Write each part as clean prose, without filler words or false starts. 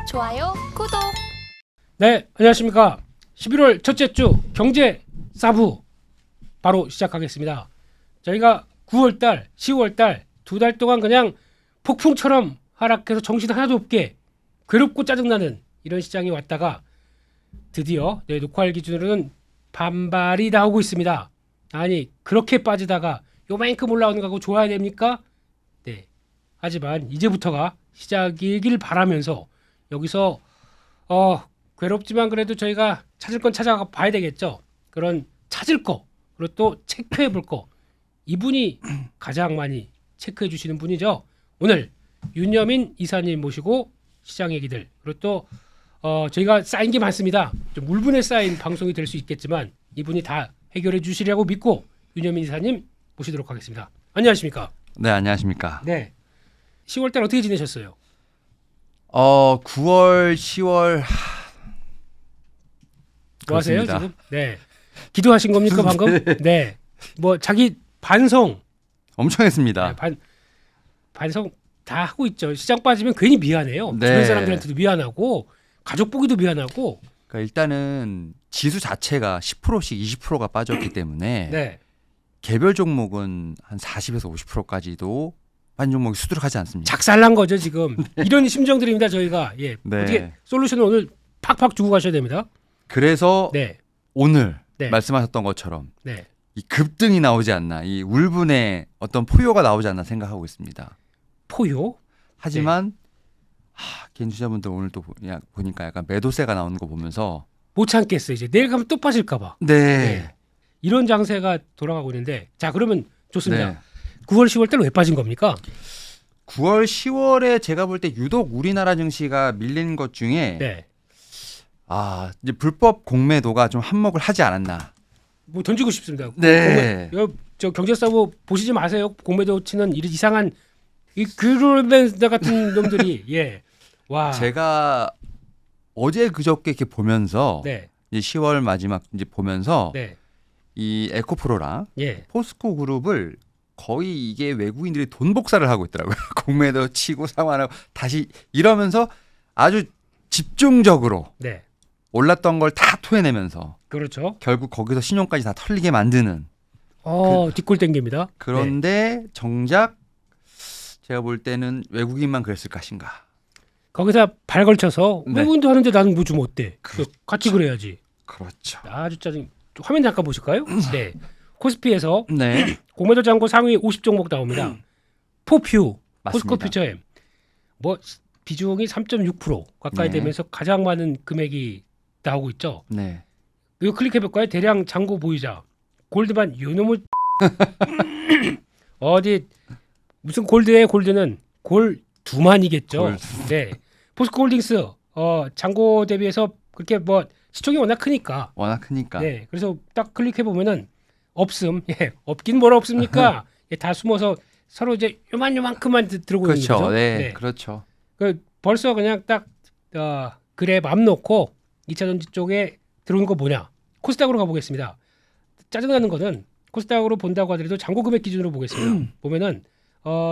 좋아요, 구독. 네, 안녕하십니까. 11월 첫째 주 경제 사부 바로 시작하겠습니다. 저희가 9월달, 10월달 두 달 동안 그냥 폭풍처럼 하락해서 정신 하나도 없게 괴롭고 짜증나는 이런 시장이 왔다가 드디어 녹화일 기준으로는 반발이 나오고 있습니다. 아니 그렇게 빠지다가 요만큼 올라오는 거고 좋아야 됩니까? 네. 하지만 이제부터가 시작이길 바라면서 여기서 괴롭지만 그래도 저희가 찾을 건 찾아가 봐야 되겠죠. 그런 찾을 거 그리고 또 체크해 볼 거 이분이 가장 많이 체크해 주시는 분이죠. 오늘 윤여민 이사님 모시고 시장 얘기들 그리고 또 저희가 쌓인 게 많습니다. 좀 물분에 쌓인 방송이 될 수 있겠지만 이분이 다 해결해 주시려고 믿고 윤여민 이사님 모시도록 하겠습니다. 안녕하십니까? 네, 안녕하십니까. 네. 10월달 어떻게 지내셨어요? 9월, 10월 뭐 하세요 그렇습니다. 지금? 네. 기도하신 겁니까 방금? 네. 뭐 자기 반성 엄청 했습니다. 네, 반성 다 하고 있죠. 시장 빠지면 괜히 미안해요. 네. 주변 사람들한테도 미안하고 가족 보기도 미안하고. 그러니까 일단은 지수 자체가 10%씩 20%가 빠졌기 때문에 네. 개별 종목은 한 40에서 50%까지도 한 종목이 수두룩하지 않습니다. 작살난 거죠 지금. 이런 심정들입니다 저희가. 예. 네. 어떻게 솔루션을 오늘 팍팍 주고 가셔야 됩니다. 그래서 네. 오늘 네. 말씀하셨던 것처럼 네. 이 급등이 나오지 않나, 이 울분의 어떤 포효가 나오지 않나 생각하고 있습니다. 포효. 하지만 개인 투자분들 오늘 또 보니까 약간 매도세가 나오는 거 보면서 못 참겠어요 이제. 내일 가면 또 빠질까 봐. 네. 이런 장세가 돌아가고 있는데 자 그러면 좋습니다. 네. 9월 10월 달 왜 빠진 겁니까? 9월, 10월에 제가 볼 때 유독 우리나라 증시가 밀린 것 중에 네. 이제 불법 공매도가 좀 한몫을 하지 않았나. 뭐 던지고 싶습니다. 네. 저 경제사부 보시지 마세요. 공매도 치는 이상한 이 그루벤더 같은 놈들이 예. 와. 제가 어제 그저께 이렇게 보면서 네. 이제 10월 마지막 이제 보면서 네. 이 에코프로랑 예. 포스코 그룹을 거의 이게 외국인들이 돈 복사를 하고 있더라고요. 공매도 치고 상환하고 다시 이러면서 아주 집중적으로 네. 올랐던 걸 다 토해내면서 그렇죠. 결국 거기서 신용까지 다 털리게 만드는. 뒷골 땡깁니다. 그런데 정작 제가 볼 때는 외국인만 그랬을 것인가. 거기다 발 걸쳐서 네. 외국인도 하는데 나는 뭐 좀 어때? 그렇죠. 같이 그래야지. 그렇죠. 아주 짜증. 화면 잠깐 보실까요? 네. 코스피에서 네. 공매도 잔고 상위 50종목 나옵니다. 포퓨, 포스코 맞습니다. 퓨처엠. 뭐 비중이 3.6% 가까이 네. 되면서 가장 많은 금액이 나오고 있죠. 네. 이거 클릭해 볼까요? 대량 잔고 보유자. 골드만 요놈의 어디 무슨 골드에 골드는 골 두만이겠죠. 골. 네. 포스코홀딩스 잔고 대비해서 그렇게 뭐 시총이 워낙 크니까. 워낙 크니까. 네. 그래서 딱 클릭해 보면은 없음. 예. 없긴 뭐라 없습니까? 예, 다 숨어서 서로 이제 요만큼만 들고 있는 그렇죠. 거죠. 네. 그렇죠. 벌써 그냥 딱 그래 맘 놓고 2차전지 쪽에 들어오는 거 뭐냐? 코스닥으로 가보겠습니다. 짜증나는 거는 코스닥으로 본다고 하더라도 잔고 금액 기준으로 보겠습니다. 보면은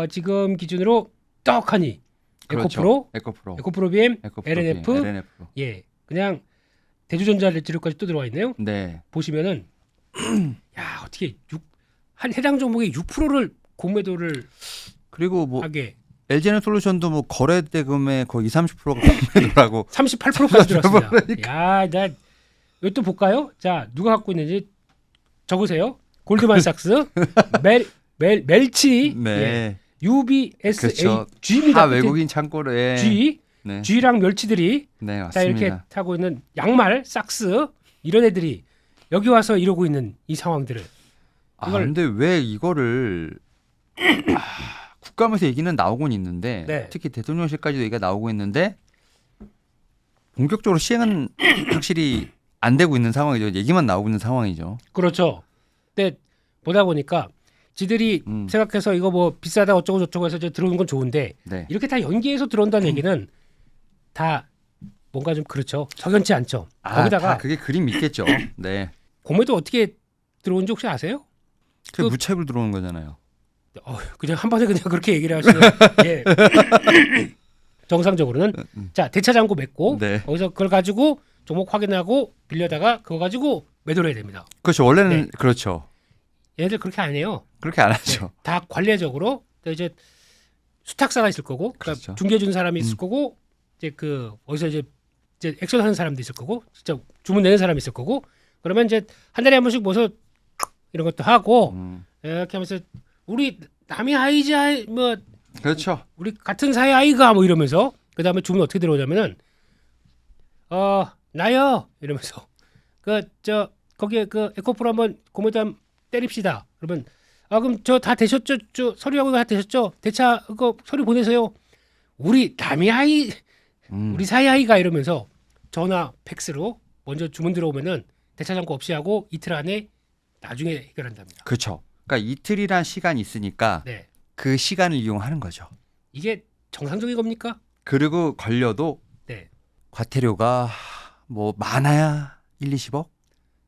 지금 기준으로 떡하니 그렇죠. 에코프로, 에코프로. BM, 에코프로, LNF, LNF. 예, 그냥 대주전자재료까지 또 들어와 있네요. 네. 보시면은 야 어떻게 한 해당 종목의 6%를 공매도를 그리고 뭐 하게 LG에너솔루션도 뭐 거래 대금의 거의 30%가 공매도라고. 38%까지 들어왔습니다. 야, 나 이거 또 볼까요? 자, 누가 갖고 있는지 적으세요. 골드만삭스, 멜치, 네. 예, UBSAG입니다. 그렇죠. 다 외국인 창고를. G, 네. G랑 멸치들이 네, 다 맞습니다. 이렇게 타고 있는 양말, 삭스 이런 애들이 여기 와서 이러고 있는 이 상황들을 근데 왜 이거를 국감에서 얘기는 나오곤 있는데 네. 특히 대통령실까지도 얘기가 나오고 있는데 본격적으로 시행은 확실히 안 되고 있는 상황이죠. 얘기만 나오고 있는 상황이죠. 그렇죠. 근데 보다 보니까 지들이 생각해서 이거 뭐 비싸다 어쩌고 저쩌고 해서 이제 들어오는 건 좋은데 네. 이렇게 다 연기해서 들어온다는 얘기는 다 뭔가 좀 그렇죠. 석연치 않죠. 거기다가 다 그게 그림 있겠죠. 네. 공매도 어떻게 들어온지 혹시 아세요? 그 무채로 들어오는 거잖아요. 그냥 한 번에 그냥 그렇게 얘기를 하시는. 예. 정상적으로는 자 대차장고 맺고 네. 거기서 그걸 가지고 종목 확인하고 빌려다가 그거 가지고 매도를 해야 됩니다. 그렇죠. 원래는 네. 그렇죠. 얘네들 그렇게 안 해요. 그렇게 안 네. 하죠. 다 관례적으로 이제 수탁사가 있을 거고, 그러니까 그렇죠. 중개 준 사람이 있을 거고, 이제 그 어디서 이제 액션 하는 사람도 있을 거고, 진짜 주문 내는 사람이 있을 거고, 그러면 이제 한 달에 한 번씩 모서 이런 것도 하고 이렇게 하면서 우리 남이 아이자 뭐 그렇죠. 우리 같은 사이 아이가 뭐 이러면서 그 다음에 주문 어떻게 들어오냐면은 나요 이러면서 그 저 거기에 그 에코프로 한번 고무단 때립시다. 그러면 그럼 저 다 되셨죠? 저 서류하고 다 되셨죠? 대차 그거 서류 보내세요. 우리 남이 아이 우리 사이 아이가 이러면서 전화 팩스로 먼저 주문 들어오면은 대차 잔고 없이 하고 이틀 안에 나중에 해결한답니다. 그렇죠. 그러니까 이틀이란 시간이 있으니까 네, 그 시간을 이용하는 거죠. 이게 정상적인 겁니까? 그리고 걸려도 네, 과태료가 뭐 많아야 1, 20억,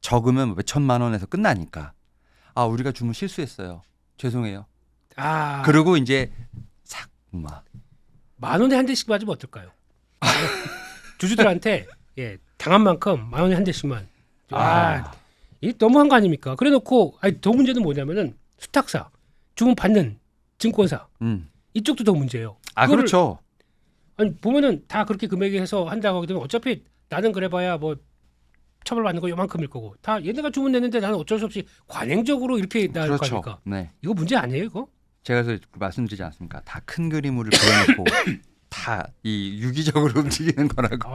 적으면 뭐 몇천만 원에서 끝나니까. 아, 우리가 주문 실수했어요. 죄송해요. 그리고 이제 싹 막. 10,000원에 한 대씩 맞으면 어떨까요? 주주들한테 예, 당한 만큼 10,000원에 한 대씩만. 이게 너무한 거 아닙니까? 그래놓고 더 문제는 뭐냐면은 수탁사, 주문 받는 증권사 이쪽도 더 문제예요. 그렇죠. 아니 보면은 다 그렇게 금액에서 한다고 하게 되면 어차피 나는 그래봐야 뭐 처벌받는 거 요만큼일 거고 다 얘네가 주문 냈는데 나는 어쩔 수 없이 관행적으로 이렇게 나올 그렇죠. 거니까. 네. 이거 문제 아니에요, 이거? 제가 그래서 말씀드리지 않습니까? 다 큰 그림을 그려놓고 다 이 유기적으로 움직이는 거라고.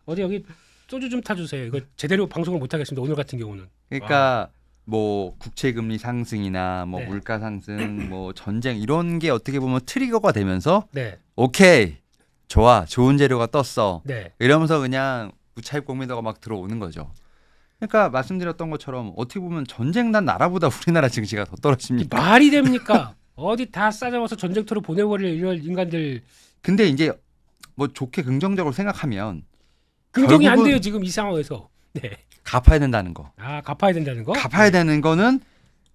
어디 여기 소주 좀 타주세요. 이거 제대로 방송을 못 하겠습니다. 오늘 같은 경우는. 그러니까 뭐 국채 금리 상승이나 뭐 네. 물가 상승, 뭐 전쟁 이런 게 어떻게 보면 트리거가 되면서 네, 오케이 좋아 좋은 재료가 떴어 네, 이러면서 그냥 무차입 공매도가 막 들어오는 거죠. 그러니까 말씀드렸던 것처럼 어떻게 보면 전쟁 난 나라보다 우리나라 증시가 더 떨어집니까? 말이 됩니까? 어디 다 싸잡아서 전쟁터로 보내버릴 이런 인간들. 근데 이제 뭐 좋게 긍정적으로 생각하면 긍정이 안 결국은 돼요 지금 이 상황에서. 네. 갚아야 된다는 거. 갚아야 된다는 거? 갚아야 되는 거는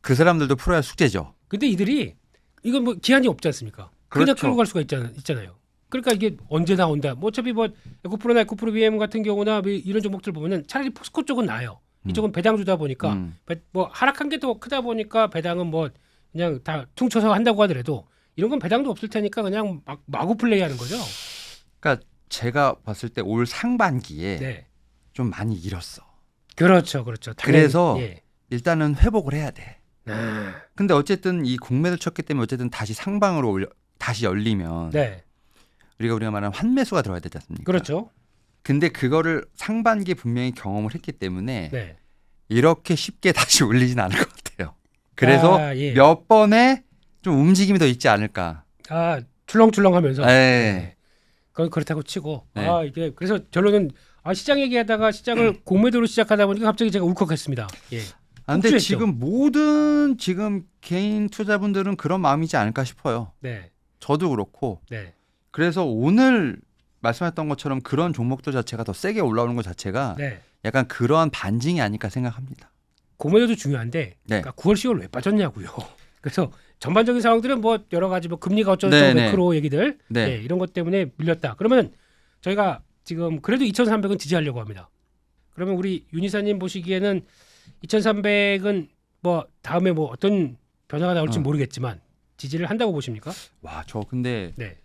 그 사람들도 풀어야 할 숙제죠. 근데 이들이 이건 뭐 기한이 없지 않습니까? 그냥 그렇죠. 끌고 갈 수가 있잖아요. 그러니까 이게 언제 나온다. 뭐 어차피 뭐 에코프로나 에코프로 BM 같은 경우나 뭐 이런 종목들 보면은 차라리 포스코 쪽은 나아요. 이쪽은 배당 주다 보니까 뭐 하락한 게 더 크다 보니까 배당은 뭐 그냥 다 퉁쳐서 한다고 하더라도 이런 건 배당도 없을 테니까 그냥 마구 플레이하는 거죠. 그러니까 제가 봤을 때 올 상반기에 네. 좀 많이 잃었어. 그렇죠. 당연히. 그래서 예. 일단은 회복을 해야 돼. 근데 어쨌든 이 공매를 쳤기 때문에 어쨌든 다시 상방으로 다시 열리면 네. 우리가 말하는 환매수가 들어야 되지 않습니까? 그렇죠. 근데 그거를 상반기에 분명히 경험을 했기 때문에 네. 이렇게 쉽게 다시 올리진 않을 것 같아요. 그래서 예. 몇 번에 좀 움직임이 더 있지 않을까. 출렁출렁하면서. 네. 그건 그렇다고 치고. 네. 이게 그래서 결론은 시장 얘기하다가 시장을 공매도로 시작하다 보니까 갑자기 제가 울컥했습니다. 예. 근데 폭주했죠. 지금 모든 개인 투자분들은 그런 마음이지 않을까 싶어요. 네. 저도 그렇고. 네. 그래서 오늘 말씀하셨던 것처럼 그런 종목들 자체가 더 세게 올라오는 것 자체가 네. 약간 그러한 반증이 아닐까 생각합니다. 공매도도 중요한데 네. 그러니까 9월 10월 왜 빠졌냐고요. 그래서 전반적인 상황들은 뭐 여러 가지 뭐 금리가 어쩌고 네, 네. 매크로 얘기들 네. 이런 것 때문에 밀렸다. 그러면 저희가 지금 그래도 2,300은 지지하려고 합니다. 그러면 우리 윤 이사님 보시기에는 2,300은 뭐 다음에 뭐 어떤 변화가 나올지 모르겠지만 지지를 한다고 보십니까? 와, 저 근데 네.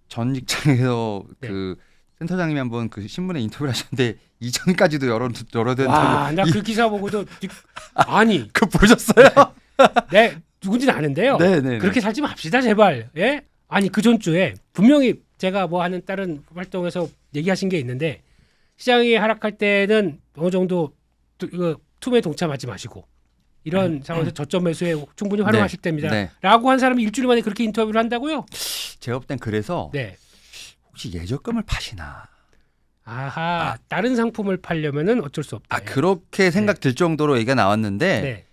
전 직장에서 네. 그 센터장님이 한번 그 신문에 인터뷰를 하셨는데 이전까지도 여러 대 와, 나 그 기사 보고도 아니, 그 보셨어요? 네 누군지는 아는데요. 네. 그렇게 살지 맙시다 제발. 예? 아니 그 전주에 분명히 제가 뭐 하는 다른 활동에서 얘기하신 게 있는데 시장이 하락할 때는 어느 정도 이거 투매에 동참하지 마시고 이런 상황에서 저점 매수에 충분히 활용하실 때입니다. 네. 라고 한 사람이 일주일 만에 그렇게 인터뷰를 한다고요? 제가 볼 땐 그래서 네. 혹시 예적금을 파시나? 다른 상품을 팔려면은 어쩔 수 없다. 그렇게 생각 들 정도로 얘기가 나왔는데 네.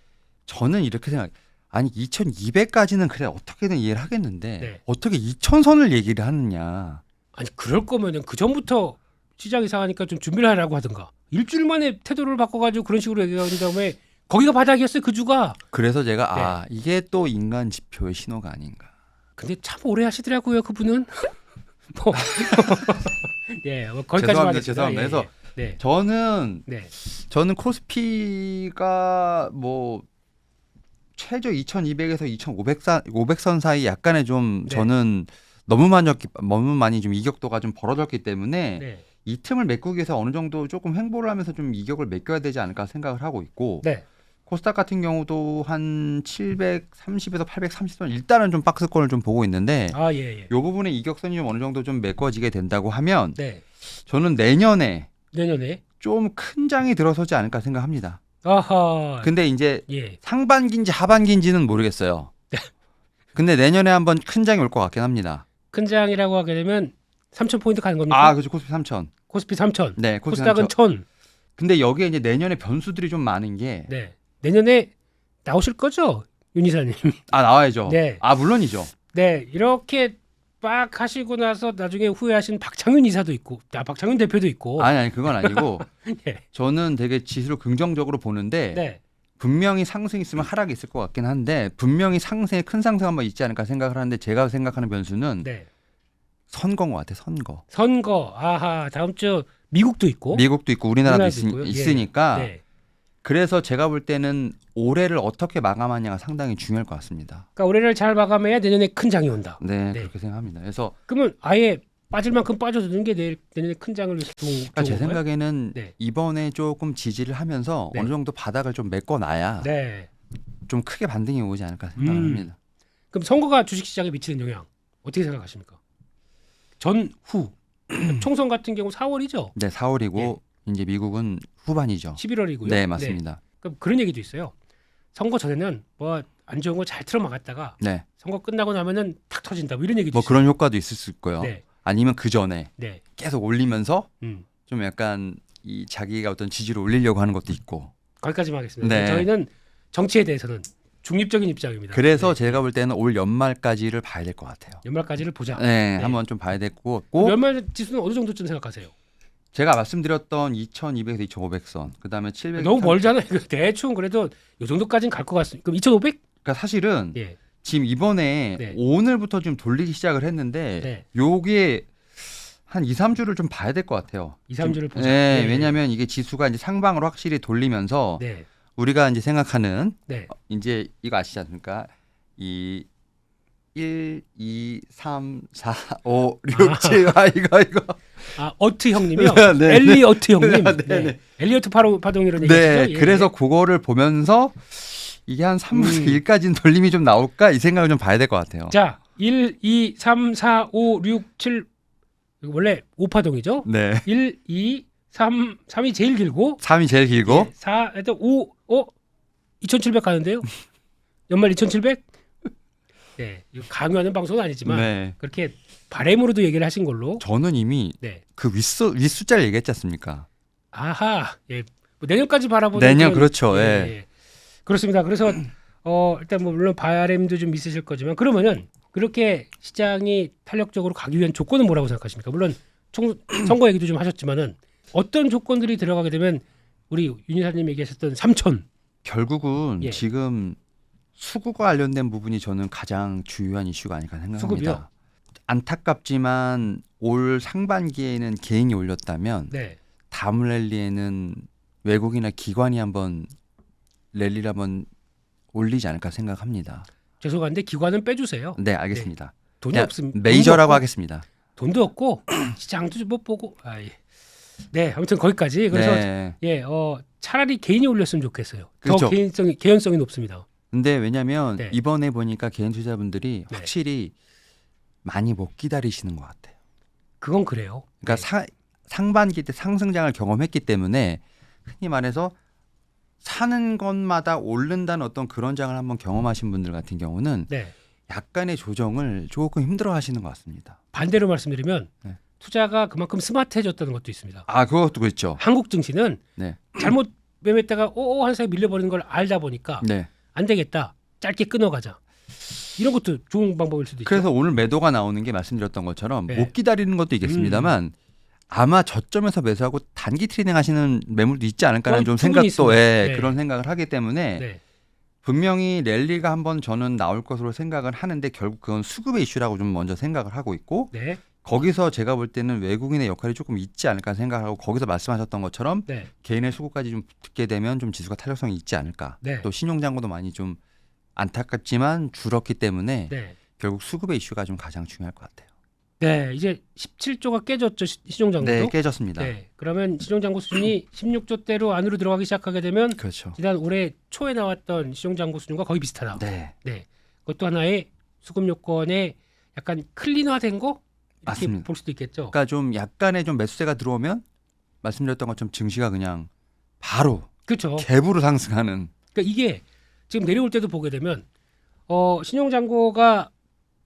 저는 이렇게 생각. 아니 2,200까지는 그래 어떻게든 이해를 하겠는데 네. 어떻게 2,000선을 얘기를 하느냐? 아니 그럴 거면은 그 전부터 시장이 상하니까 좀 준비를 하라고 하든가 일주일 만에 태도를 바꿔가지고 그런 식으로 얘기한 다음에 거기가 바닥이었어요. 그 주가. 그래서 제가 이게 또 인간 지표의 신호가 아닌가. 근데 참 오래 하시더라고요. 그분은. 뭐. 네, 뭐 거기까지만 죄송합니다. 하겠습니다. 그래서 네. 저는 코스피가 뭐 최저 2,200에서 2,500선 사이 약간의 좀 네. 저는 너무 많이 좀 이격도가 좀 벌어졌기 때문에 네. 이 틈을 메꾸기 위해서 어느 정도 조금 횡보를 하면서 좀 이격을 메꿔야 되지 않을까 생각을 하고 있고 네. 코스닥 같은 경우도 한 730에서 830선 일단은 좀 박스권을 좀 보고 있는데 예. 이 부분의 이격선이 좀 어느 정도 좀 메꿔지게 된다고 하면 네. 저는 내년에 좀 큰 장이 들어서지 않을까 생각합니다. 아하. 근데 이제 예. 상반기인지 하반기인지는 모르겠어요. 근데 내년에 한번 큰 장이 올 것 같긴 합니다. 큰 장이라고 하게 되면 3,000포인트 가는 겁니까? 그렇죠. 코스피 3,000. 코스피 3,000. 네, 코스피 코스닥은 1,000. 근데 여기에 이제 내년에 변수들이 좀 많은 게 네. 내년에 나오실 거죠? 윤 이사님. 나와야죠. 네. 물론이죠. 네. 이렇게 빡 하시고 나서 나중에 후회하신 박창윤 이사도 있고, 박창윤 대표도 있고. 아니 그건 아니고 네. 저는 되게 지수를 긍정적으로 보는데 네. 분명히 상승이 있으면 하락이 있을 것 같긴 한데 분명히 큰 상승 한번 있지 않을까 생각을 하는데 제가 생각하는 변수는 네. 선거인 것 같아요. 선거. 아하. 다음 주 미국도 있고. 미국도 있고 우리나라도 있고요. 있으니까 네. 그래서 제가 볼 때는 올해를 어떻게 마감하냐가 상당히 중요할 것 같습니다. 그러니까 올해를 잘 마감해야 내년에 큰 장이 온다. 네. 그렇게 생각합니다. 그래서 그러면 아예 빠질 만큼 빠져드는 게 내년에 큰 장을 위해서 좋은 제 건가요? 생각에는 네. 이번에 조금 지지를 하면서 네. 어느 정도 바닥을 좀 메꿔놔야 네. 좀 크게 반등이 오지 않을까 생각합니다. 그럼 선거가 주식시장에 미치는 영향 어떻게 생각하십니까? 전후 총선 같은 경우 4월이죠. 네, 4월이고 예. 이제 미국은 후반이죠. 11월이고요. 네, 맞습니다. 그럼 그런 얘기도 있어요. 선거 전에는 뭐 안 좋은 거 잘 틀어막았다가 네, 선거 끝나고 나면은 탁 터진다. 뭐 이런 얘기도 뭐 있어요. 그런 효과도 있을 수 있고요. 네. 아니면 그 전에 네. 계속 올리면서 음. 좀 약간 이 자기가 어떤 지지를 올리려고 하는 것도 있고. 거기까지만 하겠습니다. 네. 저희는 정치에 대해서는 중립적인 입장입니다. 그래서 네. 제가 볼 때는 올 연말까지를 봐야 될 것 같아요. 연말까지를 보자. 네, 네. 한번 좀 봐야 될 것 같고. 연말 지수는 어느 정도쯤 생각하세요? 제가 말씀드렸던 2,200에서 2,500선, 그다음에 700. 너무 멀잖아요. 이거 대충 그래도 이 정도까지는 갈 것 같습니다. 그럼 2,500? 그러니까 사실은 예. 지금 이번에 네. 오늘부터 좀 돌리기 시작을 했는데 네. 요게 한 2, 3주를 좀 봐야 될 것 같아요. 2, 3주를 보자. 네, 네. 왜냐하면 이게 지수가 이제 상방으로 확실히 돌리면서 네. 우리가 이제 생각하는 네. 이제 이거 아시지 않습니까? 이 1, 2, 3, 4, 5, 6, 7 이거. 어트 형님이요. 네, 엘리어트 형님. 네, 네. 네. 엘리어트 파동 이런 네, 얘기죠. 그래서 그거를 보면서 이게 한 3분의 1까지는 돌림이 좀 나올까 이 생각을 좀 봐야 될 것 같아요. 자, 1, 2, 3, 4, 5, 6, 7 이거 원래 5파동이죠. 네. 1, 2, 3이 제일 길고 3이 제일 길고 4, 5, 2,700 가는데요. 연말 2,700? 네, 이거 강요하는 방송은 아니지만 네. 그렇게 바램으로도 얘기를 하신 걸로. 저는 이미 네. 그 윗숫자를 얘기했지 않습니까? 아하, 예, 뭐 내년까지 바라보는 내년 그런- 그렇죠. 예. 예. 그렇습니다. 그래서 일단 뭐 물론 바램도 좀 있으실 거지만 그러면은 그렇게 시장이 탄력적으로 가기 위한 조건은 뭐라고 생각하십니까? 물론 선거 얘기도 좀 하셨지만은 어떤 조건들이 들어가게 되면 우리 윤 이사님 얘기하셨던 3천. 결국은 예. 지금 수급과 관련된 부분이 저는 가장 주요한 이슈가 아닐까 생각합니다. 수급이요? 안타깝지만 올 상반기에는 개인이 올렸다면 네. 다음 랠리에는 외국이나 기관이 한번 랠리를 한번 올리지 않을까 생각합니다. 죄송한데 기관은 빼주세요. 네, 알겠습니다. 돈이 그냥 없습니다. 메이저라고 하겠습니다. 돈도 없고 시장도 좀 못 보고. 예. 네, 아무튼 거기까지. 그래서 네. 차라리 개인이 올렸으면 좋겠어요. 그렇죠. 더 개연성이 높습니다. 근데 왜냐하면 네. 이번에 보니까 개인 투자분들이 네. 확실히 많이 못 기다리시는 것 같아요. 그건 그래요. 그러니까 네. 상반기 때 상승장을 경험했기 때문에 흔히 말해서 사는 것마다 오른다는 어떤 그런 장을 한번 경험하신 분들 같은 경우는 네. 약간의 조정을 조금 힘들어하시는 것 같습니다. 반대로 말씀드리면 네. 투자가 그만큼 스마트해졌다는 것도 있습니다. 그것도 그렇죠. 한국 증시는 네. 잘못 매매했다가 한 사이 밀려버리는 걸 알다 보니까 네. 안 되겠다. 짧게 끊어가자. 이런 것도 좋은 방법일 수도 있죠. 그래서 오늘 매도가 나오는 게 말씀드렸던 것처럼 네. 못 기다리는 것도 있겠습니다만 아마 저점에서 매수하고 단기 트레이딩 하시는 매물도 있지 않을까라는 좀 충분히 생각도 있습니다. 예, 네. 그런 생각을 하기 때문에 네. 분명히 랠리가 한번 저는 나올 것으로 생각을 하는데 결국 그건 수급의 이슈라고 좀 먼저 생각을 하고 있고 네. 거기서 제가 볼 때는 외국인의 역할이 조금 있지 않을까 생각하고 거기서 말씀하셨던 것처럼 네. 개인의 수급까지 좀 붙게 되면 좀 지수가 탄력성이 있지 않을까. 네. 또 신용장고도 많이 좀 안타깝지만 줄었기 때문에 네. 결국 수급의 이슈가 좀 가장 중요할 것 같아요. 네. 이제 17조가 깨졌죠. 신용장고도. 네, 깨졌습니다. 네. 그러면 신용장고 수준이 16조대로 안으로 들어가기 시작하게 되면 그렇죠. 지난 올해 초에 나왔던 신용장고 수준과 거의 비슷하다. 네, 네. 그것도 하나의 수급 요건에 약간 클린화된 거 이렇게 맞습니다. 볼 수도 있겠죠. 그러니까 좀 약간의 좀 매수세가 들어오면 말씀드렸던 것처럼 증시가 그냥 바로 그렇죠. 갭으로 상승하는. 그러니까 이게 지금 내려올 때도 보게 되면 신용장고가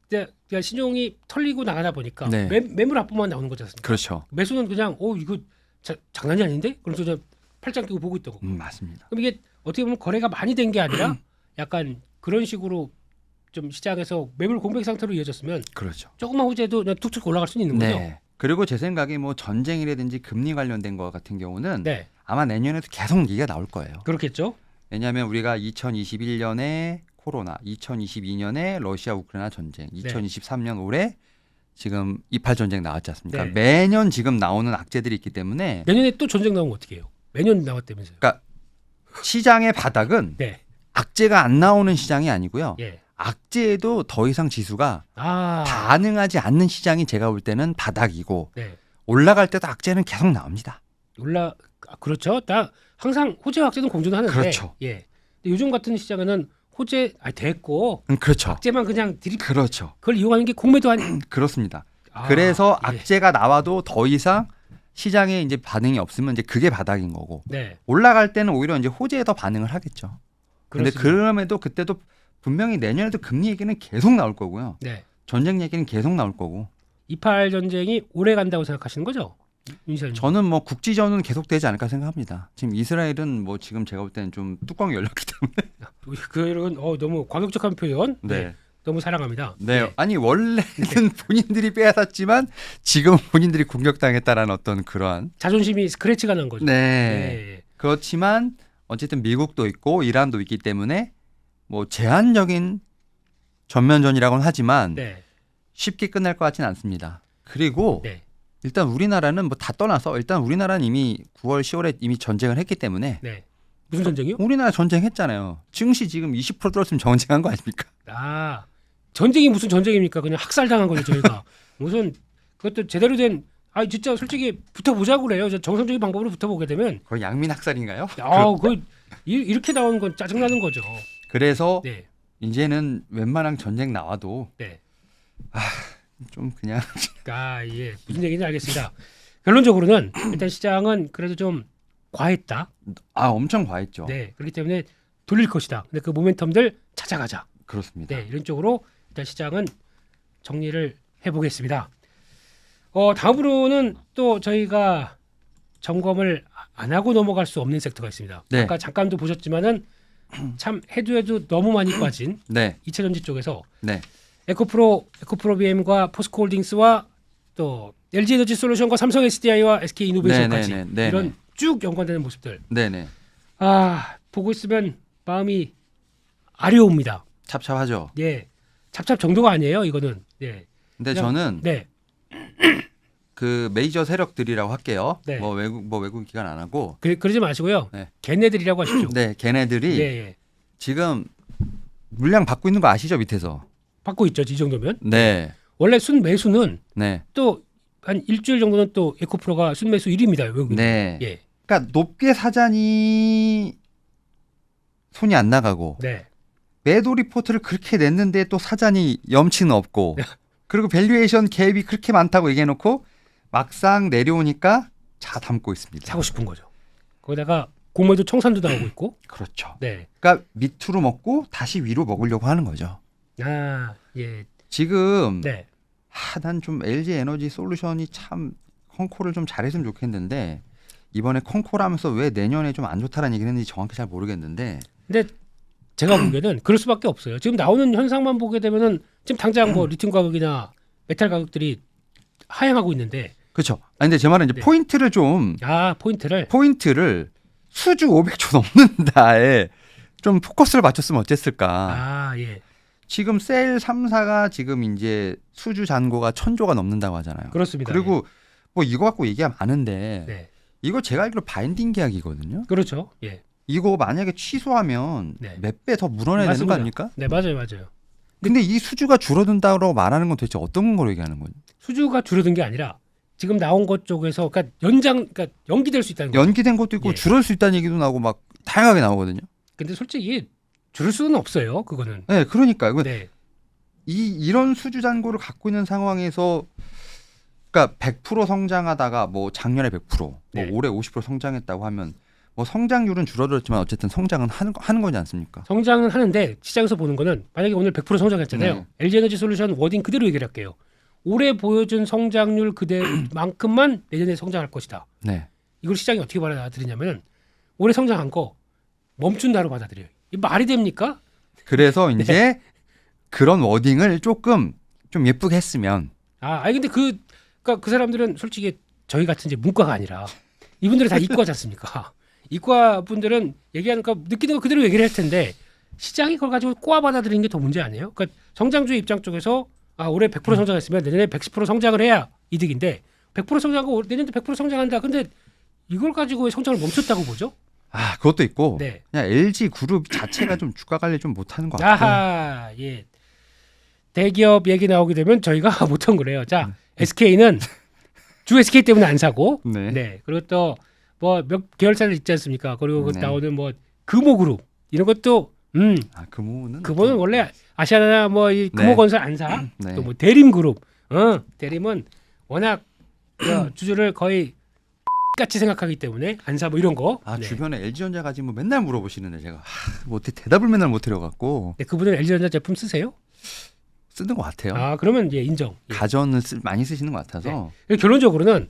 그러니까 신용이 털리고 나가다 보니까 네. 매물 합보만 나오는 거지 않습니까? 그렇죠. 매수는 그냥 이거 장난이 아닌데? 그러면서 그냥 팔짱 끼고 보고 있던 거고. 맞습니다. 그럼 이게 어떻게 보면 거래가 많이 된 게 아니라 약간 그런 식으로 좀 시장에서 매물 공백 상태로 이어졌으면 그렇죠. 조금만 호재도 그냥 툭툭 올라갈 수는 있는 거죠. 네. 그리고 제 생각에 뭐 전쟁이라든지 금리 관련된 거 같은 경우는 네, 아마 내년에도 계속 얘기가 나올 거예요. 그렇겠죠. 왜냐하면 우리가 2021년에 코로나, 2022년에 러시아 우크라이나 전쟁, 2023년 올해 지금 이팔 전쟁 나왔지 않습니까? 네. 매년 지금 나오는 악재들이 있기 때문에 내년에 또 전쟁 나오면 어떻게 해요? 매년 나왔다면서요. 그러니까 시장의 바닥은 네, 악재가 안 나오는 시장이 아니고요. 예. 악재에도 더 이상 지수가 아, 반응하지 않는 시장이 제가 볼 때는 바닥이고 네. 올라갈 때도 악재는 계속 나옵니다. 그렇죠. 나 항상 호재 악재는 공존하는데. 그렇죠. 예. 근데 요즘 같은 시장에는 호재 됐고 그렇죠. 악재만 그냥 들이 그렇죠. 그걸 이용하는 게 공매도 아니. 그렇습니다. 그래서 예. 악재가 나와도 더 이상 시장에 이제 반응이 없으면 이제 그게 바닥인 거고 네. 올라갈 때는 오히려 이제 호재에 더 반응을 하겠죠. 그런데 그렇습니다. 그럼에도 그때도 분명히 내년에도 금리 얘기는 계속 나올 거고요. 네. 전쟁 얘기는 계속 나올 거고. 이팔 전쟁이 오래 간다고 생각하시는 거죠? 윤시사님. 저는 뭐 국지전은 계속되지 않을까 생각합니다. 지금 이스라엘은 뭐 지금 제가 볼 때는 좀 뚜껑이 열렸기 때문에. 그런 너무 과격적한 표현. 네. 너무 사랑합니다. 네. 아니 원래는 본인들이 빼앗았지만 지금 본인들이 공격당했다라는 어떤 그러한 자존심이 스크래치가 난 거죠. 네. 예. 그렇지만 어쨌든 미국도 있고 이란도 있기 때문에 뭐 제한적인 전면전이라고는 하지만 네. 쉽게 끝날 것 같지는 않습니다. 그리고 네. 일단 우리나라는 뭐 다 떠나서 일단 우리나라는 이미 9월 10월에 이미 전쟁을 했기 때문에 네. 무슨 전쟁이요? 우리나라 전쟁했잖아요. 증시 지금 20% 떨어지면 전쟁한 거 아닙니까? 아, 전쟁이 무슨 전쟁입니까? 그냥 학살당한 거죠, 저희가. 무슨 그것도 제대로 된 진짜 솔직히 붙어보자고 그래요. 정상적인 방법으로 붙어보게 되면 거의 양민 학살인가요? 이렇게 나오는 건 짜증나는 거죠. 그래서 네. 이제는 웬만한 전쟁 나와도 네. 좀 그냥 예. 무슨 얘기인지 알겠습니다. 결론적으로는 일단 시장은 그래도 좀 과했다. 엄청 과했죠. 네. 그렇기 때문에 돌릴 것이다. 근데 그 모멘텀들 찾아가자. 그렇습니다. 네. 이런 쪽으로 일단 시장은 정리를 해보겠습니다. 다음으로는 또 저희가 점검을 안 하고 넘어갈 수 없는 섹터가 있습니다. 네. 아까 잠깐도 보셨지만은 참 해도 너무 많이 빠진 네. 2차전지 쪽에서 네. 에코프로비엠과 포스코홀딩스와 또 LG에너지 솔루션과 삼성 SDI와 SK 이노베이션까지 네네네. 이런 쭉 연관되는 모습들. 네네. 보고 있으면 마음이 아려옵니다. 찹찹하죠. 예, 찹찹 정도가 아니에요. 이거는. 예. 근데 그냥- 저는 네, 그 메이저 세력들이라고 할게요. 네. 뭐 외국 기관 안 하고. 그러지 마시고요. 네. 걔네들이라고 하십시오. 네, 걔네들이 예. 지금 물량 받고 있는 거 아시죠 밑에서? 받고 있죠. 이 정도면. 네, 원래 순 매수는 네, 또 한 일주일 정도는 또 에코프로가 순 매수 1위입니다. 외국인. 네. 예. 그러니까 높게 사자니 손이 안 나가고 네. 매도 리포트를 그렇게 냈는데 또 사자니 염치는 없고 그리고 밸류에이션 갭이 그렇게 많다고 얘기해놓고 막상 내려오니까 자 담고 있습니다. 사고 싶은 거죠. 거기다가 공매도 청산도 나오고 있고. 그렇죠. 네. 그러니까 밑으로 먹고 다시 위로 먹으려고 하는 거죠. 예. 지금 네. 난 좀 LG 에너지 솔루션이 참 컨콜을 좀 잘했으면 좋겠는데 이번에 컨콜하면서 왜 내년에 좀 안 좋다라는 얘기를 했는지 정확히 잘 모르겠는데 근데 제가 보기에는 그럴 수밖에 없어요. 지금 나오는 현상만 보게 되면은 지금 당장 뭐 리튬 가격이나 메탈 가격들이 하향하고 있는데 그렇죠. 아니 근데 제 말은 이제 네. 포인트를 포인트를 수주 500조 넘는다에 좀 포커스를 맞췄으면 어땠을까. 예. 지금 셀 3사가 지금 이제 수주 잔고가 1000조가 넘는다고 하잖아요. 그렇습니다. 그리고 뭐 이거 갖고 얘기하면 아는데 네. 이거 제가 알기로 바인딩 계약이거든요. 그렇죠. 예. 이거 만약에 취소하면 네. 몇 배 더 물어내야 되는 거 맞습니다. 아닙니까? 네, 맞아요. 근데 이 수주가 줄어든다고 말하는 건 도대체 어떤 근거로 얘기하는 거예요? 수주가 줄어든 게 아니라 지금 나온 것 쪽에서 그러니까 연기될 수 있다는 거죠. 연기된 것도 있고 예. 줄을 수 있다는 얘기도 나오고 막 다양하게 나오거든요. 근데 솔직히 줄일 수는 없어요. 그거는. 네, 그러니까 네. 이런 수주 잔고를 갖고 있는 상황에서 그러니까 100% 성장하다가 뭐 작년에 100%, 뭐 네. 올해 50% 성장했다고 하면 뭐 성장률은 줄어들었지만 어쨌든 성장은 하는 거지 않습니까? 성장은 하는데 시장에서 보는 거는 만약에 오늘 100% 성장했잖아요. 네. LG에너지 솔루션 워딩 그대로 얘기를 할게요. 올해 보여준 성장률 그대만큼만 내년에 성장할 것이다. 네. 이걸 시장이 어떻게 받아들이냐면 올해 성장한 거 멈춘다로 받아들여요. 이 말이 됩니까? 그래서 이제 그런 워딩을 조금 좀 예쁘게 했으면 아니 근데 그러니까 그 사람들은 솔직히 저희 같은 이제 문과가 아니라 이분들은 다 이과지 않습니까? 이과 분들은 얘기하는 거 느끼는 거 그대로 얘기를 할 텐데 시장이 그걸 가지고 꼬아 받아들이는 게 더 문제 아니에요? 그러니까 성장주의 입장 쪽에서 올해 100% 성장했으면 내년에 110% 성장을 해야 이득인데 100% 성장하고 내년도 100% 성장한다. 근데 이걸 가지고 왜 성장을 멈췄다고 보죠? 그것도 있고 네. 그냥 LG 그룹 자체가 좀 주가 관리 좀 못하는 것 같아요. 예. 대기업 얘기 나오게 되면 저희가 못한 거래요. 자, SK는 주 SK 때문에 안 사고, 네. 그리고 또 뭐 몇 계열사들 있지 않습니까? 그리고 그 네. 나오는 뭐 금호그룹 이런 것도 금호는 원래 아시아나 뭐 이 네. 금호건설 안 사. 네. 또 뭐 대림그룹, 대림은 워낙 주주를 거의 같이 생각하기 때문에 안 사 뭐 이런 거. 네. 주변에 LG전자 가지고 뭐 맨날 물어보시는데 제가 뭐 어떻게 대답을 맨날 못 드려갖고 네, 그분은 LG전자 제품 쓰세요? 쓰는 것 같아요. 그러면 인정. 예. 가전을 많이 쓰시는 것 같아서. 결론적으로는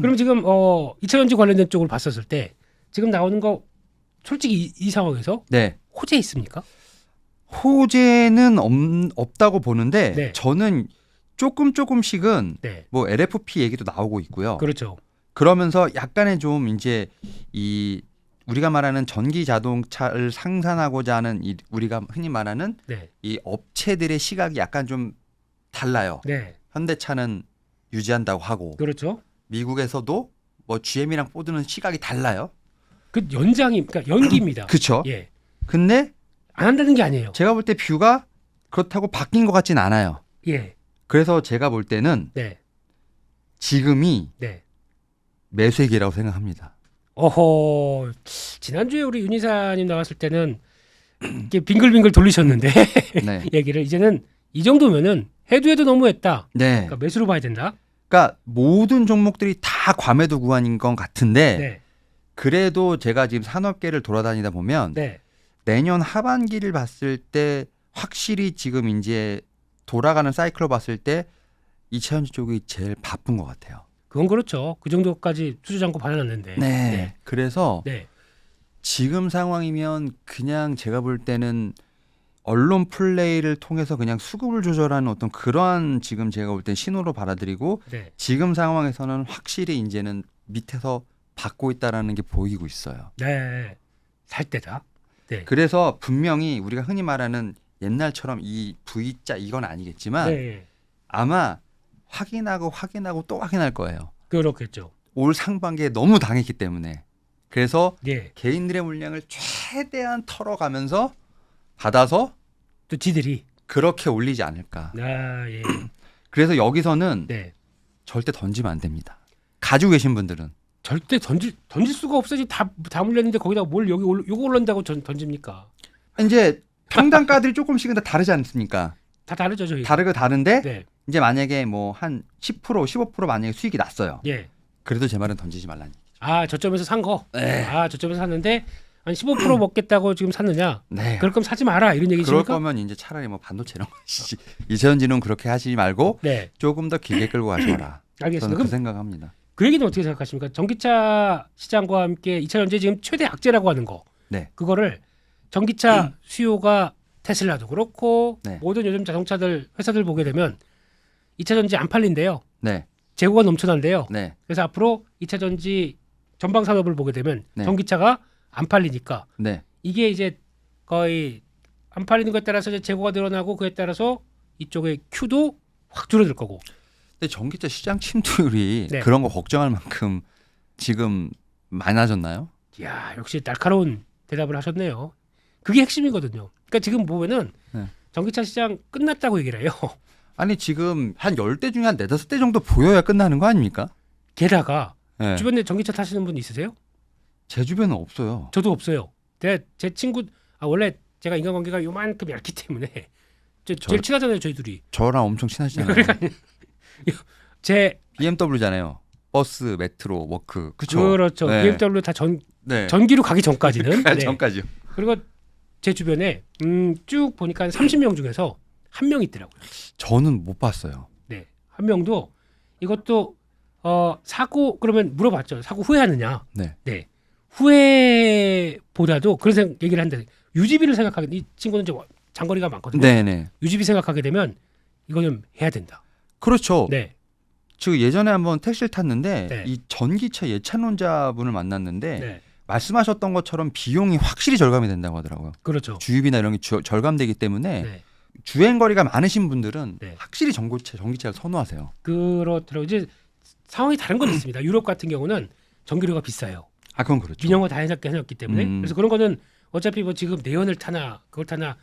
그럼 지금 2차전지 관련된 쪽을 봤었을 때 지금 나오는 거 솔직히 이 상황에서 네. 호재 있습니까? 호재는 없다고 보는데 네. 저는 조금씩은 네. 뭐 LFP 얘기도 나오고 있고요. 그렇죠. 그러면서 약간의 좀 이제 이 우리가 말하는 전기 자동차를 생산하고자 하는 우리가 흔히 말하는 네. 이 업체들의 시각이 약간 좀 달라요. 네. 현대차는 유지한다고 하고 그렇죠. 미국에서도 뭐 GM이랑 포드는 시각이 달라요. 그 그러니까 연기입니다. 그렇죠. 예. 근데 안 한다는 게 아니에요. 제가 볼 때 뷰가 그렇다고 바뀐 것 같진 않아요. 예. 그래서 제가 볼 때는 네. 지금이 네. 매수의 기회라고 생각합니다. 어허. 지난주에 우리 윤 이사님 나왔을 때는 이렇게 빙글빙글 돌리셨는데 네. 얘기를 이제는 이 정도면은 해도 너무했다. 네. 그러니까 매수로 봐야 된다. 그러니까 모든 종목들이 다 과매도 구간인 것 같은데 네. 그래도 제가 지금 산업계를 돌아다니다 보면 네. 내년 하반기를 봤을 때 확실히 지금 이제 돌아가는 사이클로 봤을 때 2차전지 쪽이 제일 바쁜 것 같아요. 그건 그렇죠. 그 정도까지 투자 잔고 받아놨는데. 네. 그래서 네. 지금 상황이면 그냥 제가 볼 때는 언론 플레이를 통해서 그냥 수급을 조절하는 어떤 그러한 지금 제가 볼 땐 신호로 받아들이고 네. 지금 상황에서는 확실히 이제는 밑에서 받고 있다라는 게 보이고 있어요. 네. 살 때다. 네. 그래서 분명히 우리가 흔히 말하는 옛날처럼 이 V자 이건 아니겠지만 네. 아마 확인하고 또 확인할 거예요. 그렇겠죠. 올 상반기에 너무 당했기 때문에. 그래서 예. 개인들의 물량을 최대한 털어가면서 받아서 또 지들이. 그렇게 올리지 않을까. 예. 그래서 여기서는 네. 절대 던지면 안 됩니다. 가지고 계신 분들은. 절대 던질 수가 없어지 다 물렸는데 거기다가 뭘 요거 올른다고 던집니까? 이제 평단가들이 조금씩은 다 다르지 않습니까? 다 다르죠, 저희. 다른데 네. 이제 만약에 뭐 한 10% 15% 만약에 수익이 났어요. 예. 그래도 제 말은 던지지 말라니. 저점에서 산 거. 네. 저점에서 샀는데 한 15% 먹겠다고 지금 샀느냐? 네. 그럴 거면 사지 마라 이런 그럴 얘기십니까? 거면 이제 차라리 뭐 반도체 이런 거 하시지. 이차전지는 그렇게 하시지 말고 네. 조금 더 길게 끌고 가셔라. 알겠습니다. 저는 그 그럼 생각합니다. 그 얘기는 어떻게 생각하십니까? 전기차 시장과 함께 2차 전지 지금 최대 악재라고 하는 거. 네. 그거를 전기차 수요가 테슬라도 그렇고 네. 모든 요즘 자동차들 회사들 보게 되면 2차 전지 안 팔린대요. 네. 재고가 넘쳐난대요. 네. 그래서 앞으로 2차 전지 전방 산업을 보게 되면 네. 전기차가 안 팔리니까 네. 이게 이제 거의 안 팔리는 것에 따라서 이제 재고가 늘어나고 그에 따라서 이쪽의 Q도 확 줄어들 거고. 근데 전기차 시장 침투율이 네. 그런 거 걱정할 만큼 지금 많아졌나요? 이야, 역시 날카로운 대답을 하셨네요. 그게 핵심이거든요. 그러니까 지금 보면은 네. 전기차 시장 끝났다고 얘기를 해요. 아니 지금 한 10대 중에 한 4-5대 정도 보여야 끝나는 거 아닙니까? 게다가 네. 주변에 전기차 타시는 분 있으세요? 제 주변은 없어요. 저도 없어요. 제 친구 원래 제가 인간관계가 요만큼 얇기 때문에 제일 친하잖아요, 저희 둘이. 저랑 엄청 친하시잖아요. 제 BMW잖아요. 버스, 메트로, 워크. 그쵸? 그렇죠. 네. BMW 다 네. 전기로 가기 전까지는. 네. 전까지요. 그리고 제 주변에 쭉 보니까 한 30명 중에서 한 명 있더라고요. 저는 못 봤어요. 네, 한 명도 이것도 사고 그러면 물어봤죠. 사고 후회하느냐? 네. 후회보다도 그런 얘기를 한데 유지비를 생각하게 이 친구는 이제 장거리가 많거든요. 네네. 유지비 생각하게 되면 이거는 해야 된다. 그렇죠. 네, 저 예전에 한번 택시를 탔는데 네. 이 전기차 예찬론자분을 만났는데 네, 말씀하셨던 것처럼 비용이 확실히 절감이 된다고 하더라고요. 그렇죠. 주유비나 이런 게 절감되기 때문에 네, 주행 거리가 많으신 분들은 네. 확실히 전기차를 선호하세요. 그렇더라고요. 이제 상황이 다른 건 있습니다. 유럽 같은 경우는 전기료가 비싸요. 아 그건 그렇죠. 민영화 다 해놨기 때문에 그래서 그런 거는 어차피 뭐 지금 내연을 타나 그걸 타나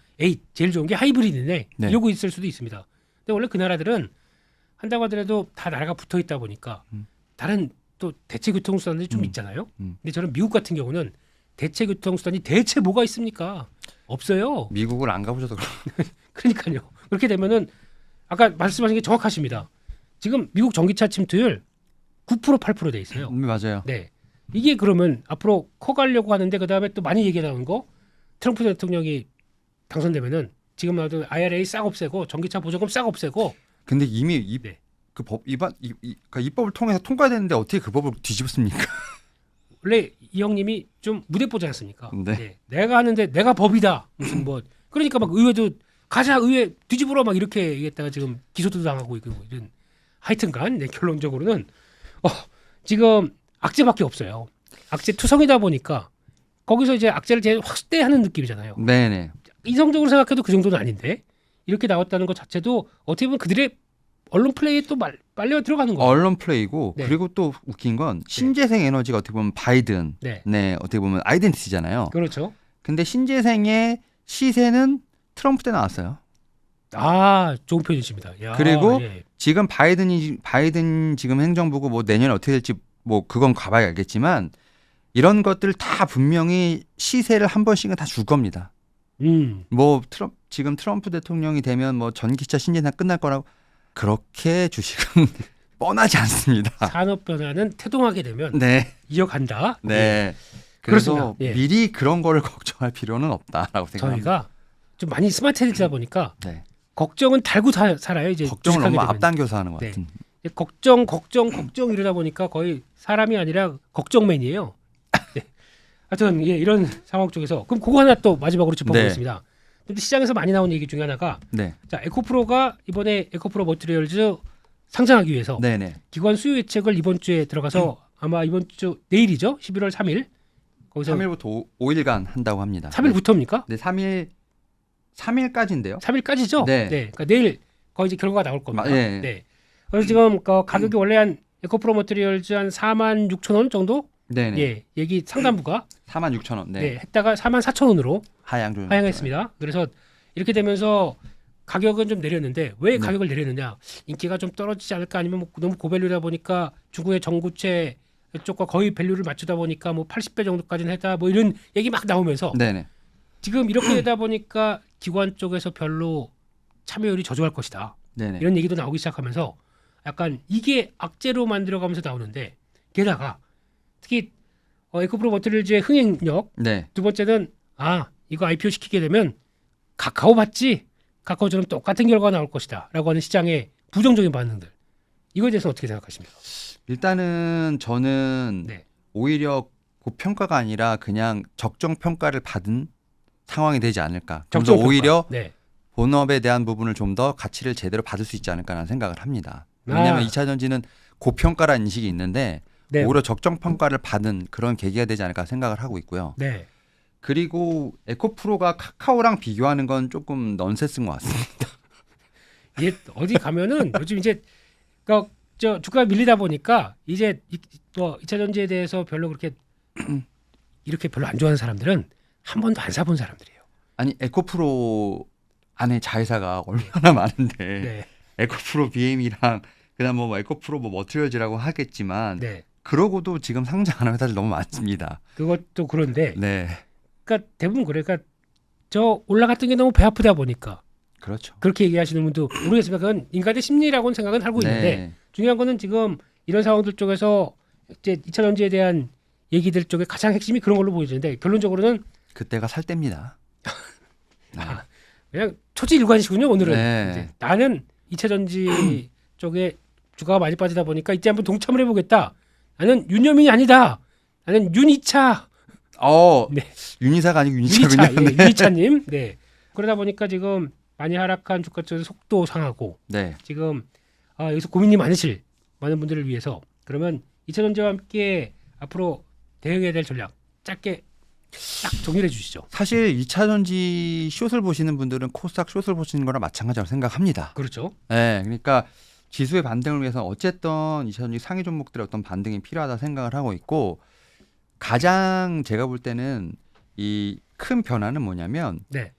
제일 좋은 게 하이브리드인데 네. 이러고 있을 수도 있습니다. 근데 원래 그 나라들은 한다고 하더라도 다 나라가 붙어 있다 보니까 다른 또 대체 교통수단들이 좀 있잖아요. 근데 저는 미국 같은 경우는 대체 교통수단이 대체 뭐가 있습니까? 없어요. 미국을 안 가보셔서 그러니까요. 그렇게 되면은 아까 말씀하신 게 정확하십니다. 지금 미국 전기차 침투율 9% 8%돼 있어요. 맞아요. 네. 이게 그러면 앞으로 커가려고 하는데 그 다음에 또 많이 얘기 나오는 거 트럼프 대통령이 당선되면은 지금 나도 IRA 싹 없애고 전기차 보조금 싹 없애고. 근데 이미 네. 그 법 그러니까 입법을 통해서 통과되는데 어떻게 그 법을 뒤집었습니까? 원래 이 형님이 좀 무대뽀지 않습니까? 네. 내가 하는데 내가 법이다 무슨 뭐 그러니까 막 의회도 가자 의회 뒤집으러 막 이렇게 얘기했다가 지금 기소도 당하고 있고 이런 하여튼간 결론적으로는 지금 악재밖에 없어요. 악재 투성이다 보니까 거기서 이제 악재를 제일 확대하는 느낌이잖아요. 네네. 이성적으로 생각해도 그 정도는 아닌데 이렇게 나왔다는 것 자체도 어떻게 보면 그들의 언론 플레이에 또 빨려 들어가는 거예요. 언론 플레이고 네. 그리고 또 웃긴 건 신재생 에너지가 어떻게 보면 바이든, 네. 어떻게 보면 아이덴티티잖아요. 그렇죠. 근데 신재생의 시세는 트럼프 때 나왔어요. 아, 좋은 표현이십니다. 야, 그리고 예. 지금 바이든 지금 행정부고 뭐 내년에 어떻게 될지 뭐 그건 가봐야 알겠지만 이런 것들 다 분명히 시세를 한 번씩은 다 줄 겁니다. 뭐 지금 트럼프 대통령이 되면 뭐 전기차 신재생 끝날 거라고 그렇게 주식은 뻔하지 않습니다. 산업 변화는 태동하게 되면 네. 이어간다. 네. 예. 그래서 그렇습니다. 예. 미리 그런 거를 걱정할 필요는 없다라고 생각합니다. 저희가 좀 많이 스마트해지다 보니까 네. 걱정은 달고 살아요. 이제 걱정을 주식하게 너무 되면. 앞당겨서 하는 것 네. 같은. 걱정 이러다 보니까 거의 사람이 아니라 걱정맨이에요. 네. 하여튼 예, 이런 상황 쪽에서 그럼 그거 하나 또 마지막으로 짚어보겠습니다. 근데 시장에서 많이 나온 얘기 중에 하나가 네. 자 에코프로가 이번에 에코프로 머티리얼즈 상장하기 위해서 네네. 기관 수요 예측을 이번 주에 들어가서 아마 이번 주 내일이죠. 11월 3일 거기서 3일부터 5일간 한다고 합니다. 3일부터입니까? 네, 3일까지인데요. 3일까지죠. 네. 그러니까 내일 거의 이제 결과가 나올 겁니다. 예. 네. 그래서 지금 가격이 원래 한 에코프로 머티리얼즈 한 46,000원 정도 네네. 예, 얘기 상단부가 46,000원. 네. 네, 했다가 44,000원으로 하향 하향했습니다. 그래서 이렇게 되면서 가격은 좀 내렸는데 왜 네. 가격을 내렸느냐? 인기가 좀 떨어지지 않을까 아니면 뭐 너무 고밸류다 보니까 중국의 전구체 쪽과 거의 밸류를 맞추다 보니까 뭐 80배 정도까지는 했다 뭐 이런 얘기 막 나오면서 네네. 지금 이렇게 되다 보니까 기관 쪽에서 별로 참여율이 저조할 것이다. 네네. 이런 얘기도 나오기 시작하면서 약간 이게 악재로 만들어가면서 나오는데 게다가 특히 에코프로 머티리얼즈의 흥행력 네. 두 번째는 이거 IPO 시키게 되면 카카오 봤지? 카카오처럼 똑같은 결과가 나올 것이다 라고 하는 시장의 부정적인 반응들 이거에 대해서 어떻게 생각하십니까? 일단은 저는 네. 오히려 고평가가 아니라 그냥 적정 평가를 받은 상황이 되지 않을까. 그래서 적정 평가. 오히려 네. 본업에 대한 부분을 좀 더 가치를 제대로 받을 수 있지 않을까라는 생각을 합니다. 왜냐하면 2차 전지는 고평가라는 인식이 있는데 네. 오히려 적정 평가를 받은 그런 계기가 되지 않을까 생각을 하고 있고요. 네. 그리고 에코프로가 카카오랑 비교하는 건 조금 넌센스인 것 같습니다. 이게 어디 가면은 요즘 이제 저 주가 밀리다 보니까 이제 뭐 2차 전지에 대해서 별로 그렇게 이렇게 별로 안 좋아하는 사람들은 한 번도 안 사본 사람들이에요. 아니 에코프로 안에 자회사가 얼마나 많은데 네. 에코프로 BM이랑 그다음 뭐 에코프로 뭐 머티리얼즈라고 하겠지만 네. 그러고도 지금 상장 안 하는 회사들 너무 많습니다. 그것도 그런데 네, 그러니까 대부분 그래. 그러니까 저 올라갔던 게 너무 배 아프다 보니까 그렇죠. 그렇게 얘기하시는 분도 모르겠습니다. 그건 인간의 심리라고는 생각은 하고 있는데 네, 중요한 거는 지금 이런 상황들 쪽에서 이제 2차 전지에 대한 얘기들 쪽에 가장 핵심이 그런 걸로 보여지는데 결론적으로는 그때가 살 때입니다. 네. 그냥 초지일관이시군요. 오늘은 네. 이제 나는 2차 전지 쪽에 주가가 많이 빠지다 보니까 이제 한번 동참을 해보겠다. 나는 윤여민이 아니다. 나는 윤이차. 네. 윤희사가 아니고 윤이차, 윤희차군요. 예, 윤이차님. 네. 그러다 보니까 지금 많이 하락한 주가 쪽에서 속도 상하고 네. 지금 여기서 고민이 많으실 많은 분들을 위해서 그러면 2차 전지와 함께 앞으로 대응해야 될 전략 짧게 딱 정리해 주시죠. 사실 2차 전지 숏을 보시는 분들은 코스닥 숏을 보시는 거랑 마찬가지라고 생각합니다. 그렇죠. 네, 그러니까 지수의 반등을 위해서 어쨌든 2차 전지 상위 종목들의 어떤 반등이 필요하다 생각을 하고 있고 가장 제가 볼 때는 이 큰 변화는 뭐냐면 네.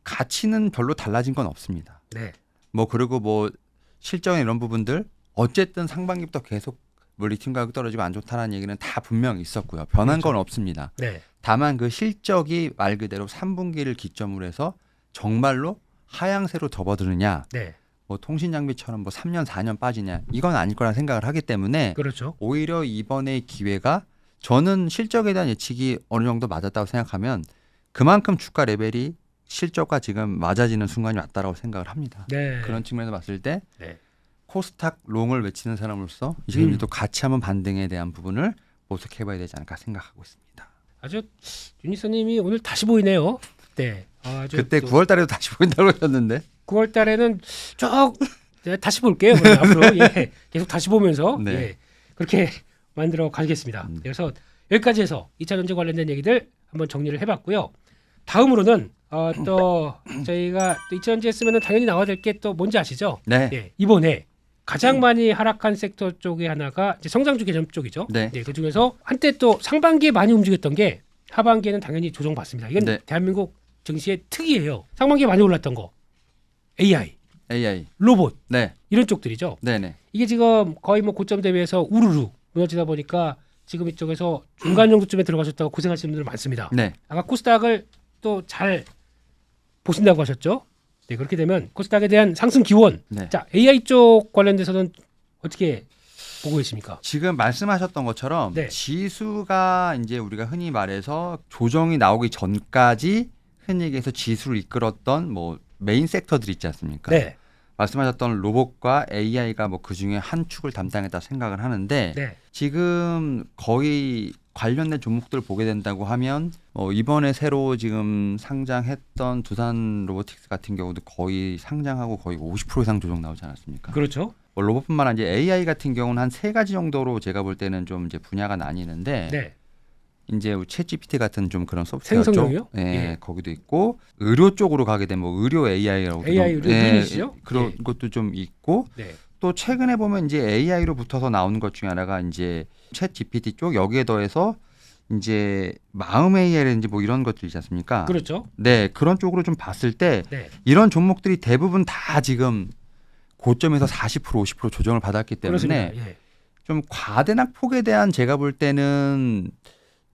가치는 별로 달라진 건 없습니다. 네. 뭐 그리고 뭐 실적이나 이런 부분들 어쨌든 상반기부터 계속 뭐 리튬 가격 떨어지고 안 좋다는 얘기는 다 분명히 있었고요. 변한 그렇죠. 건 없습니다. 네. 다만 그 실적이 말 그대로 3분기를 기점으로 해서 정말로 하향세로 접어드느냐 네. 뭐 통신 장비처럼 뭐 3년 4년 빠지냐 이건 아닐 거라 생각을 하기 때문에 그렇죠. 오히려 이번의 기회가 저는 실적에 대한 예측이 어느 정도 맞았다고 생각하면 그만큼 주가 레벨이 실적과 지금 맞아지는 순간이 왔다라고 생각을 합니다. 네. 그런 측면에서 봤을 때 네. 코스닥 롱을 외치는 사람으로서 이제 또 같이 한번 반등에 대한 부분을 모색해봐야 되지 않을까 생각하고 있습니다. 아주 윤희선님이 오늘 다시 보이네요. 네. 아주 그때 또 9월 달에도 다시 보인다고 하셨는데 9월 달에는 쭉 다시 볼게요. 그럼 앞으로 예, 계속 다시 보면서 네. 예, 그렇게 만들어 가겠습니다. 그래서 여기까지 해서 2차 전지 관련된 얘기들 한번 정리를 해봤고요. 다음으로는 또 저희가 또 2차 전지 했으면 당연히 나와야 될 게 또 뭔지 아시죠? 네. 예, 이번에 가장 많이 하락한 섹터 쪽에 하나가 이제 성장주 개념 쪽이죠. 네. 그 중에서 한때 또 상반기에 많이 움직였던 게 하반기에는 당연히 조정받습니다. 이건 네. 대한민국 증시의 특이예요. 상반기에 많이 올랐던 거 AI, AI. 로봇 네. 이런 쪽들이죠. 네네. 이게 지금 거의 뭐 고점 대비해서 우르르 무너지다 보니까 지금 이쪽에서 중간 정도쯤에 들어가셨다고 고생하시는 분들 많습니다. 네. 아까 코스닥을 또 잘 보신다고 하셨죠? 네, 그렇게 되면 코스닥에 대한 상승 기원. 네. 자, AI 쪽 관련돼서는 어떻게 보고 계십니까? 지금 말씀하셨던 것처럼 네. 지수가 이제 우리가 흔히 말해서 조정이 나오기 전까지 흔히 얘기해서 지수를 이끌었던 뭐 메인 섹터들이 있지 않습니까? 네, 말씀하셨던 로봇과 AI가 뭐 그중에 한 축을 담당했다 생각을 하는데 네, 지금 거의 관련된 종목들을 보게 된다고 하면 이번에 새로 지금 상장했던 두산 로보틱스 같은 경우도 거의 상장하고 거의 50% 이상 조정 나오지 않았습니까? 그렇죠. 뭐 로봇뿐만 아니라 AI 같은 경우는 한 세 가지 정도로 제가 볼 때는 좀 이제 분야가 나뉘는데 네, 이제 챗GPT 같은 좀 그런 소프트웨어 쪽, 생성용이요? 예, 예. 거기도 있고 의료 쪽으로 가게 되면 뭐 의료 AI라고 AI 의료 분이시죠? 그런 예. 것도 좀 있고 네, 또 최근에 보면 이제 AI로 붙어서 나오는 것 중에 하나가 이제 챗GPT 쪽 여기에 더해서 이제 마음 AI라든지 뭐 이런 것들 있지 않습니까? 그렇죠. 네, 그런 쪽으로 좀 봤을 때 네, 이런 종목들이 대부분 다 지금 고점에서 40% 50% 조정을 받았기 때문에 그렇습니다. 예. 좀 과대 낙폭에 대한 제가 볼 때는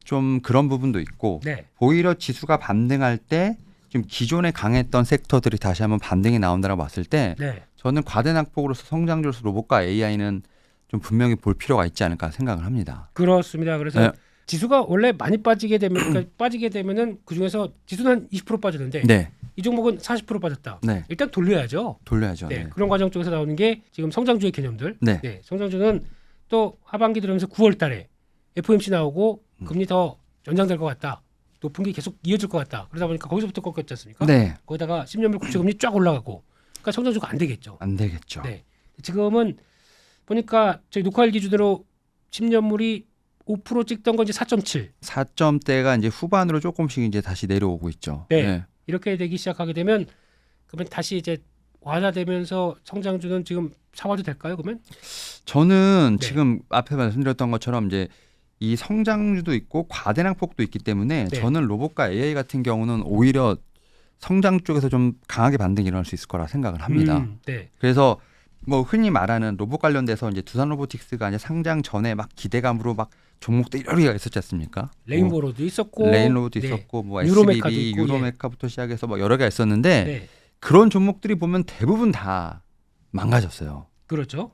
좀 그런 부분도 있고 네, 오히려 지수가 반등할 때 좀 기존에 강했던 섹터들이 다시 한번 반등이 나온다고 봤을 때 네, 저는 과대 낙폭으로서 성장주로서 로봇과 AI는 좀 분명히 볼 필요가 있지 않을까 생각을 합니다. 그렇습니다. 그래서 네. 지수가 원래 많이 빠지게 되면 그러니까 빠지게 되면은 그 중에서 지수는 한 20% 빠지는데 네, 이 종목은 40% 빠졌다. 네, 일단 돌려야죠. 돌려야죠. 네, 네, 그런 과정 쪽에서 나오는 게 지금 성장주의 개념들. 네. 성장주는 또 하반기 들어오면서 9월 달에 FOMC 나오고 금리 더 연장될 것 같다. 높은 게 계속 이어질 것 같다. 그러다 보니까 거기서부터 꺾였지 않습니까? 네, 거기다가 10년물 국채금리 쫙 올라가고 그러니까 성장주가 안 되겠죠. 안 되겠죠. 네. 지금은 보니까 저희 녹화일 기준으로 10년물이 5% 찍던 건 이제 4.7. 4점대가 이제 후반으로 조금씩 이제 다시 내려오고 있죠. 네. 이렇게 되기 시작하게 되면 그러면 다시 이제 완화되면서 성장주는 지금 사와도 될까요? 그러면? 저는 네. 지금 앞에 말씀드렸던 것처럼 이제 이 성장주도 있고 과대량폭도 있기 때문에 네. 저는 로봇과 AI 같은 경우는 오히려 성장 쪽에서 좀 강하게 반등이 일어날 수 있을 거라 생각을 합니다. 네. 그래서 뭐 흔히 말하는 로봇 관련돼서 이제 두산 로보틱스가 이제 상장 전에 막 기대감으로 막 종목들 여러 개가 있었지 않습니까? 레인보로도 있었고 레인로도 네. 있었고 뭐 유로메카도 SBB, 있고, 유로메카부터 시작해서 뭐 여러 개가 있었는데 네. 그런 종목들이 보면 대부분 다 망가졌어요. 그렇죠.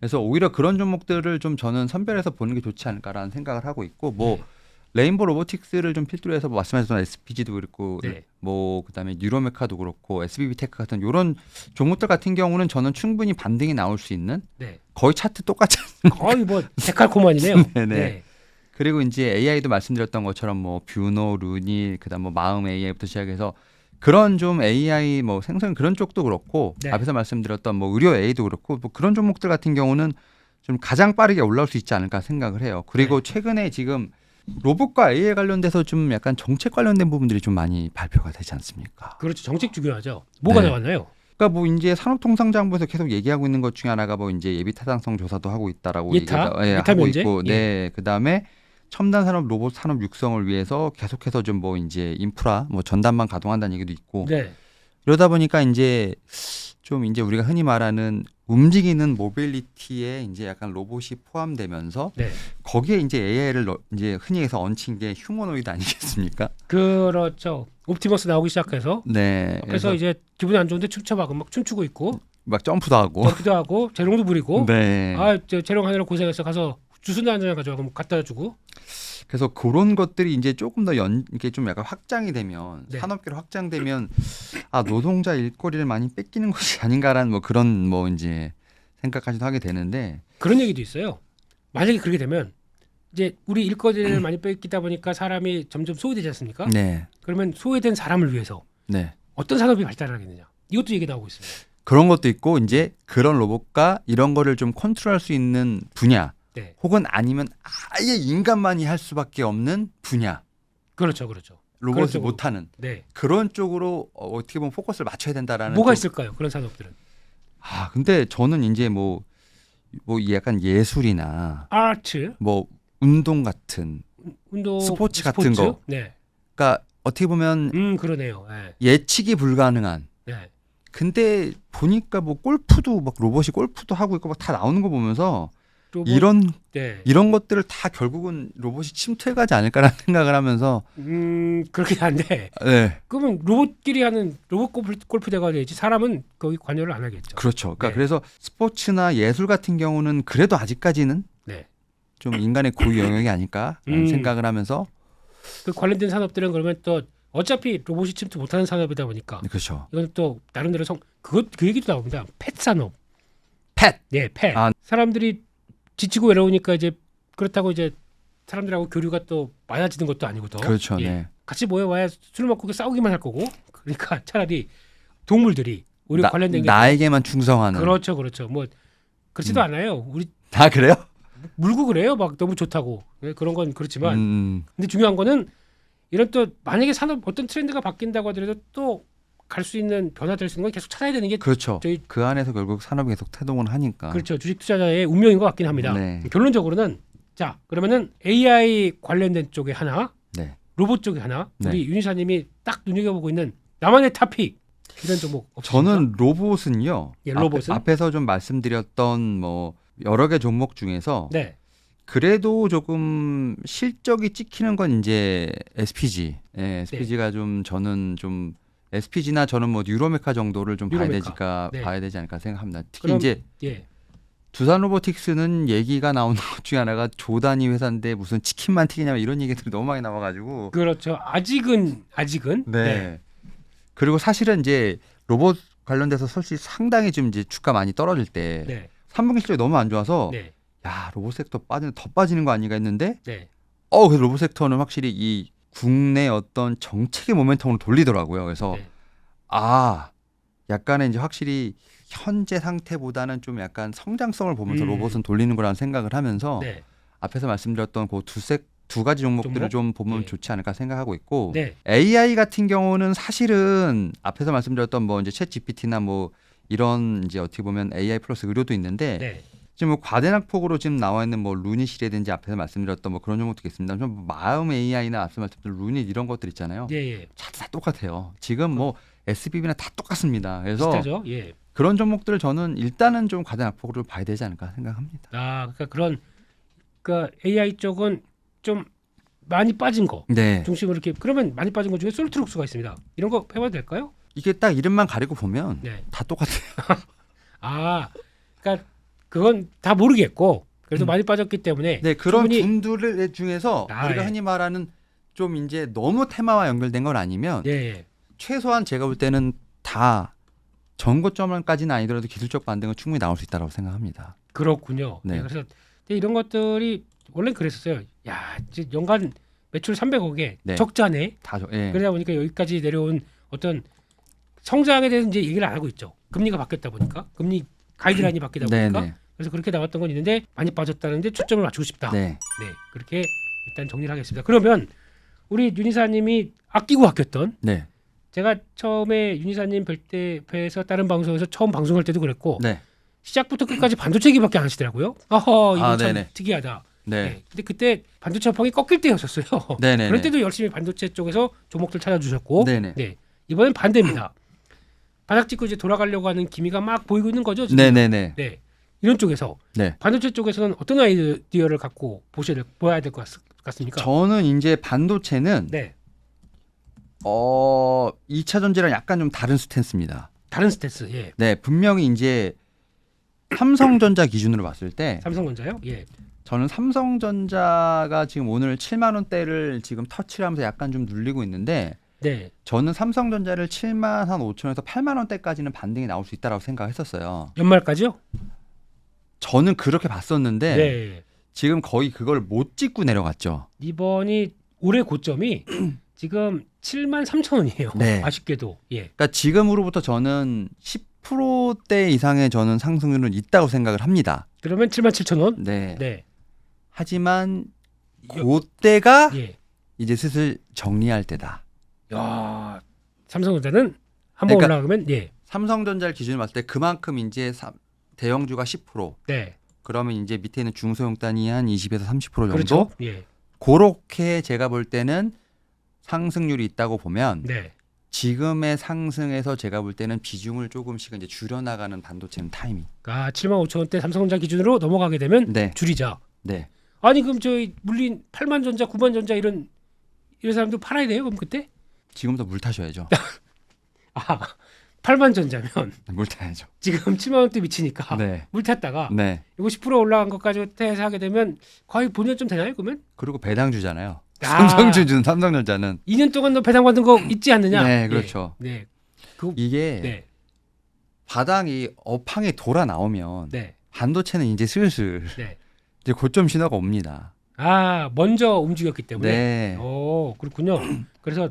그래서 오히려 그런 종목들을 좀 저는 선별해서 보는 게 좋지 않을까라는 생각을 하고 있고 뭐 네. 레인보 로보틱스를 좀 필두로 해서 뭐 말씀하셨던 SPG도 그렇고 네. 뭐 그다음에 뉴로메카도 그렇고 SBB 테크 같은 이런 종목들 같은 경우는 저는 충분히 반등이 나올 수 있는 네. 거의 차트 똑같이 거의 뭐 데칼코만이네요. 네네. 그리고 이제 AI도 말씀드렸던 것처럼 뭐 뷰노, 루니, 그다음 뭐 마음 AI부터 시작해서 그런 좀 AI 뭐 생성 그런 쪽도 그렇고 네. 앞에서 말씀드렸던 뭐 의료 AI도 그렇고 뭐 그런 종목들 같은 경우는 좀 가장 빠르게 올라올 수 있지 않을까 생각을 해요. 그리고 최근에 지금 로봇과 AI 관련돼서 좀 약간 정책 관련된 부분들이 좀 많이 발표가 되지 않습니까? 그렇죠. 정책 중요하죠. 뭐가 네. 나왔나요? 그러니까 뭐 이제 산업통상자원부에서 계속 얘기하고 있는 것 중에 하나가 뭐 이제 예비 타당성 조사도 하고 있다라고 예타 하고 면제? 있고, 예. 네, 그다음에 첨단 산업 로봇 산업 육성을 위해서 계속해서 좀 뭐 이제 인프라 뭐 전담만 가동한다는 얘기도 있고 네. 이러다 보니까 이제 좀 이제 우리가 흔히 말하는 움직이는 모빌리티에 이제 약간 로봇이 포함되면서 네. 거기에 이제 AI를 이제 흔히 해서 얹힌 게 휴머노이드 아니겠습니까? 그렇죠. 옵티머스 나오기 시작해서 네. 그래서 이제 기분이 안 좋은데 춤춰봐 막 춤추고 있고 막 점프도 하고. 점프도 하고 재롱도 부리고 네. 아, 재롱 하느라 고생해서 가서 주스나 한잔 가져와 그럼 갖다 주고 그래서 그런 것들이 이제 조금 더 이게 좀 약간 확장이 되면 네. 산업계로 확장되면 아 노동자 일거리를 많이 뺏기는 것이 아닌가라는 뭐 그런 뭐 이제 생각까지도 하게 되는데 그런 얘기도 있어요. 만약에 그렇게 되면 이제 우리 일거리를 많이 뺏기다 보니까 사람이 점점 소외되지 않습니까? 네, 그러면 소외된 사람을 위해서 네 어떤 산업이 발달하겠느냐 이것도 얘기 나오고 있습니다. 그런 것도 있고 이제 그런 로봇과 이런 거를 좀 컨트롤할 수 있는 분야 네. 혹은 아니면 아예 인간만이 할 수밖에 없는 분야 그렇죠. 로봇이 쪽으로. 못하는 네. 그런 쪽으로 어떻게 보면 포커스를 맞춰야 된다라는 뭐가 좀- 있을까요? 그런 산업들은 아 근데 저는 이제 뭐 약간 예술이나 아트, 뭐 운동 같은 운동, 스포츠 같은 거. 네. 그러니까 어떻게 보면 그러네요. 네. 예측이 불가능한 네. 근데 보니까 뭐 골프도 막 로봇이 골프도 하고 있고 막 다 나오는 거 보면서 로봇, 네. 이런 것들을 다 결국은 로봇이 침투해가지 않을까라는 생각을 하면서 그렇긴 한데 네 그러면 로봇끼리 하는 로봇 골프 대가 되지 사람은 거기 관여를 안 하겠죠. 그렇죠. 그러니까 네. 그래서 스포츠나 예술 같은 경우는 그래도 아직까지는 네. 좀 인간의 고유 영역이 아닐까라는 음. 생각을 하면서 그 관련된 산업들은 그러면 또 어차피 로봇이 침투 못하는 산업이다 보니까 그렇죠. 이건 또 나름대로 그 얘기도 나옵니다. 펫 산업. 펫. 네, 펫. 아. 사람들이 지치고 외로우니까 이제 그렇다고 이제 사람들하고 교류가 또 많아지는 것도 아니고 더. 그렇죠. 예. 네. 같이 모여와야 술 먹고 싸우기만 할 거고. 그러니까 차라리 동물들이 우리 관련된 게 나에게만 충성하는. 그렇죠. 뭐 그렇지도 않아요. 우리 아 그래요? 물고 그래요. 막 너무 좋다고. 예, 그런 건 그렇지만 근데 중요한 거는 이런 또 만약에 산업 어떤 트렌드가 바뀐다고 하더라도 또 갈 수 있는 변화될 수 있는 건 계속 찾아야 되는 게 그렇죠. 저희 그 안에서 결국 산업이 계속 태동을 하니까. 그렇죠. 주식 투자자의 운명인 것 같긴 합니다. 네. 결론적으로는 자 그러면은 AI 관련된 쪽에 하나, 네. 로봇 쪽에 하나, 네. 우리 윤희사님이 딱 눈여겨보고 있는 나만의 타픽 이런 종목 없으십니까? 저는 로봇은요. 예, 로봇은? 앞에서 좀 말씀드렸던 뭐 여러 개 종목 중에서 네, 그래도 조금 실적이 찍히는 건 이제 SPG. 예, SPG가 좀 저는 좀 SPG나 저는 뭐 뉴로메카 정도를 좀 뉴로메카. 네. 봐야 되지 않을까 생각합니다. 특히 그럼- 이제 예, 두산 로보틱스는 얘기가 나오는 것 중에 하나가 조 단위 회사인데 무슨 치킨만 튀기냐 이런 얘기들이 너무 많이 나와가지고. 그렇죠. 아직은 네. 그리고 사실은 이제 로봇 관련돼서 솔직히 상당히 좀 이제 주가 많이 떨어질 때 네, 3분기 실적이 너무 안 좋아서 네, 야 로봇 섹터 더 빠지는 거 아닌가 했는데 네, 그래서 로봇 섹터는 확실히 이 국내 어떤 정책의 모멘텀을 돌리더라고요. 그래서 네. 약간의 이제 확실히 현재 상태보다는 좀 약간 성장성을 보면서 음. 로봇은 돌리는 거라는 생각을 하면서 네. 앞에서 말씀드렸던 그 두 가지 종목들을 종목? 좀 보면 예. 좋지 않을까 생각하고 있고 네. AI 같은 경우는 사실은 앞에서 말씀드렸던 뭐 이제 챗 GPT나 뭐 이런 이제 어떻게 보면 AI 플러스 의료도 있는데 네. 지금 뭐 과대낙폭으로 지금 나와 있는 뭐 루닛이라든지 앞에서 말씀드렸던 뭐 그런 종목도 있습니다. 좀 마음 AI나 앞서 말씀드린 루닛 이런 것들 있잖아요. 예, 예. 다 똑같아요. 지금 뭐 SBB나 다 똑같습니다. 그래서 비슷하죠. 예. 그런 종목들을 저는 일단은 좀 과대낙폭으로 봐야 되지 않을까 생각합니다. 아, 그러니까 그런 그러니까 AI 쪽은 좀 많이 빠진 거 네. 중심으로 이렇게 그러면 많이 빠진 것 중에 솔트룩스가 있습니다. 이런 거 해봐도 될까요? 이게 딱 이름만 가리고 보면 네. 다 똑같아요. 아, 그러니까 그건 다 모르겠고 그래도 많이 빠졌기 때문에 네, 그런 충분히 분들 중에서 아, 우리가 예. 흔히 말하는 좀 이제 너무 테마와 연결된 건 아니면 예, 예. 최소한 제가 볼 때는 다 전고점까지는 아니더라도 기술적 반등은 충분히 나올 수 있다고 생각합니다. 그렇군요. 네. 네, 그래서 이런 것들이 원래 그랬었어요. 야, 이제 연간 매출 300억에 네. 적자네. 예. 그러다 보니까 여기까지 내려온 어떤 성장에 대해서 이제 얘기를 안 하고 있죠. 금리가 바뀌었다 보니까 금리 가이드라인이 바뀌다 보니까 네. 그래서 그렇게 나왔던 건 있는데 많이 빠졌다는데 초점을 맞추고 싶다. 네. 네, 그렇게 일단 정리를 하겠습니다. 그러면 우리 윤이사님이 아끼고 아꼈던 네. 제가 처음에 윤이사님 뵐 때 뵈서 다른 방송에서 처음 방송할 때도 그랬고 네. 시작부터 끝까지 반도체 얘기밖에 안 하시더라고요. 어허, 이거 아, 참 네네. 특이하다. 네. 네. 근데 그때 반도체 업황이 꺾일 때였었어요. 네네. 그럴 때도 열심히 반도체 쪽에서 종목들 찾아주셨고, 네네. 네, 이번엔 반대입니다. 바닥 찍고 이제 돌아가려고 하는 기미가 막 보이고 있는 거죠. 지금? 네네네. 네, 이런 쪽에서 네. 반도체 쪽에서는 어떤 아이디어를 갖고 보아야 될 것 같습니까? 저는 이제 반도체는 네, 2차 전지랑 약간 좀 다른 스탠스입니다. 다른 스탠스. 예, 네, 분명히 이제 삼성전자 기준으로 봤을 때 삼성전자요. 예, 저는 삼성전자가 지금 오늘 7만 원대를 지금 터치를 하면서 약간 좀 눌리고 있는데 네, 저는 삼성전자를 7만 한 5천에서 8만 원대까지는 반등이 나올 수 있다라고 생각했었어요. 연말까지요? 저는 그렇게 봤었는데 네. 지금 거의 그걸 못 찍고 내려갔죠. 이번이 올해 고점이 지금 7만 3천 원이에요. 네. 아쉽게도. 예. 그러니까 지금으로부터 저는 10%대 이상의 저는 상승률은 있다고 생각을 합니다. 그러면 7만 7천 원? 네. 네. 하지만 그때가 예. 이제 슬슬 정리할 때다. 야, 삼성전자는 한번 그러니까 올라가면 예. 삼성전자를 기준으로 봤을 때 그만큼 이제 대형주가 10% 네. 그러면 이제 밑에 있는 중소형단이 한 20에서 30% 정도. 그렇죠. 예. 그렇게 제가 볼 때는 상승률이 있다고 보면 네. 지금의 상승에서 제가 볼 때는 비중을 조금씩 이제 줄여나가는 반도체는 타이밍. 아, 7만 5천 원대 삼성전자 기준으로 넘어가게 되면 네. 줄이자. 네. 아니 그럼 저희 물린 8만 전자, 9만 전자 이런 사람들 팔아야 돼요? 그럼 그때? 지금부터 물 타셔야죠. 아, 8만 전자면 물 타야죠. 지금 7만 원대 미치니까 네. 물 탔다가 네. 이거 10% 올라간 것까지 해서 하게 되면 거의 본연점 되나요? 그러면? 그리고 배당주잖아요. 아. 삼성주는 삼성전자는 2년 동안 너 배당 받은 거 있지 않느냐? 네, 그렇죠. 네. 네. 그, 이게 네. 바닥이 업황이 돌아 나오면 네. 반도체는 이제 슬슬 네. 이제 고점 신호가 옵니다. 아, 먼저 움직였기 때문에. 네. 오, 그렇군요. 그래서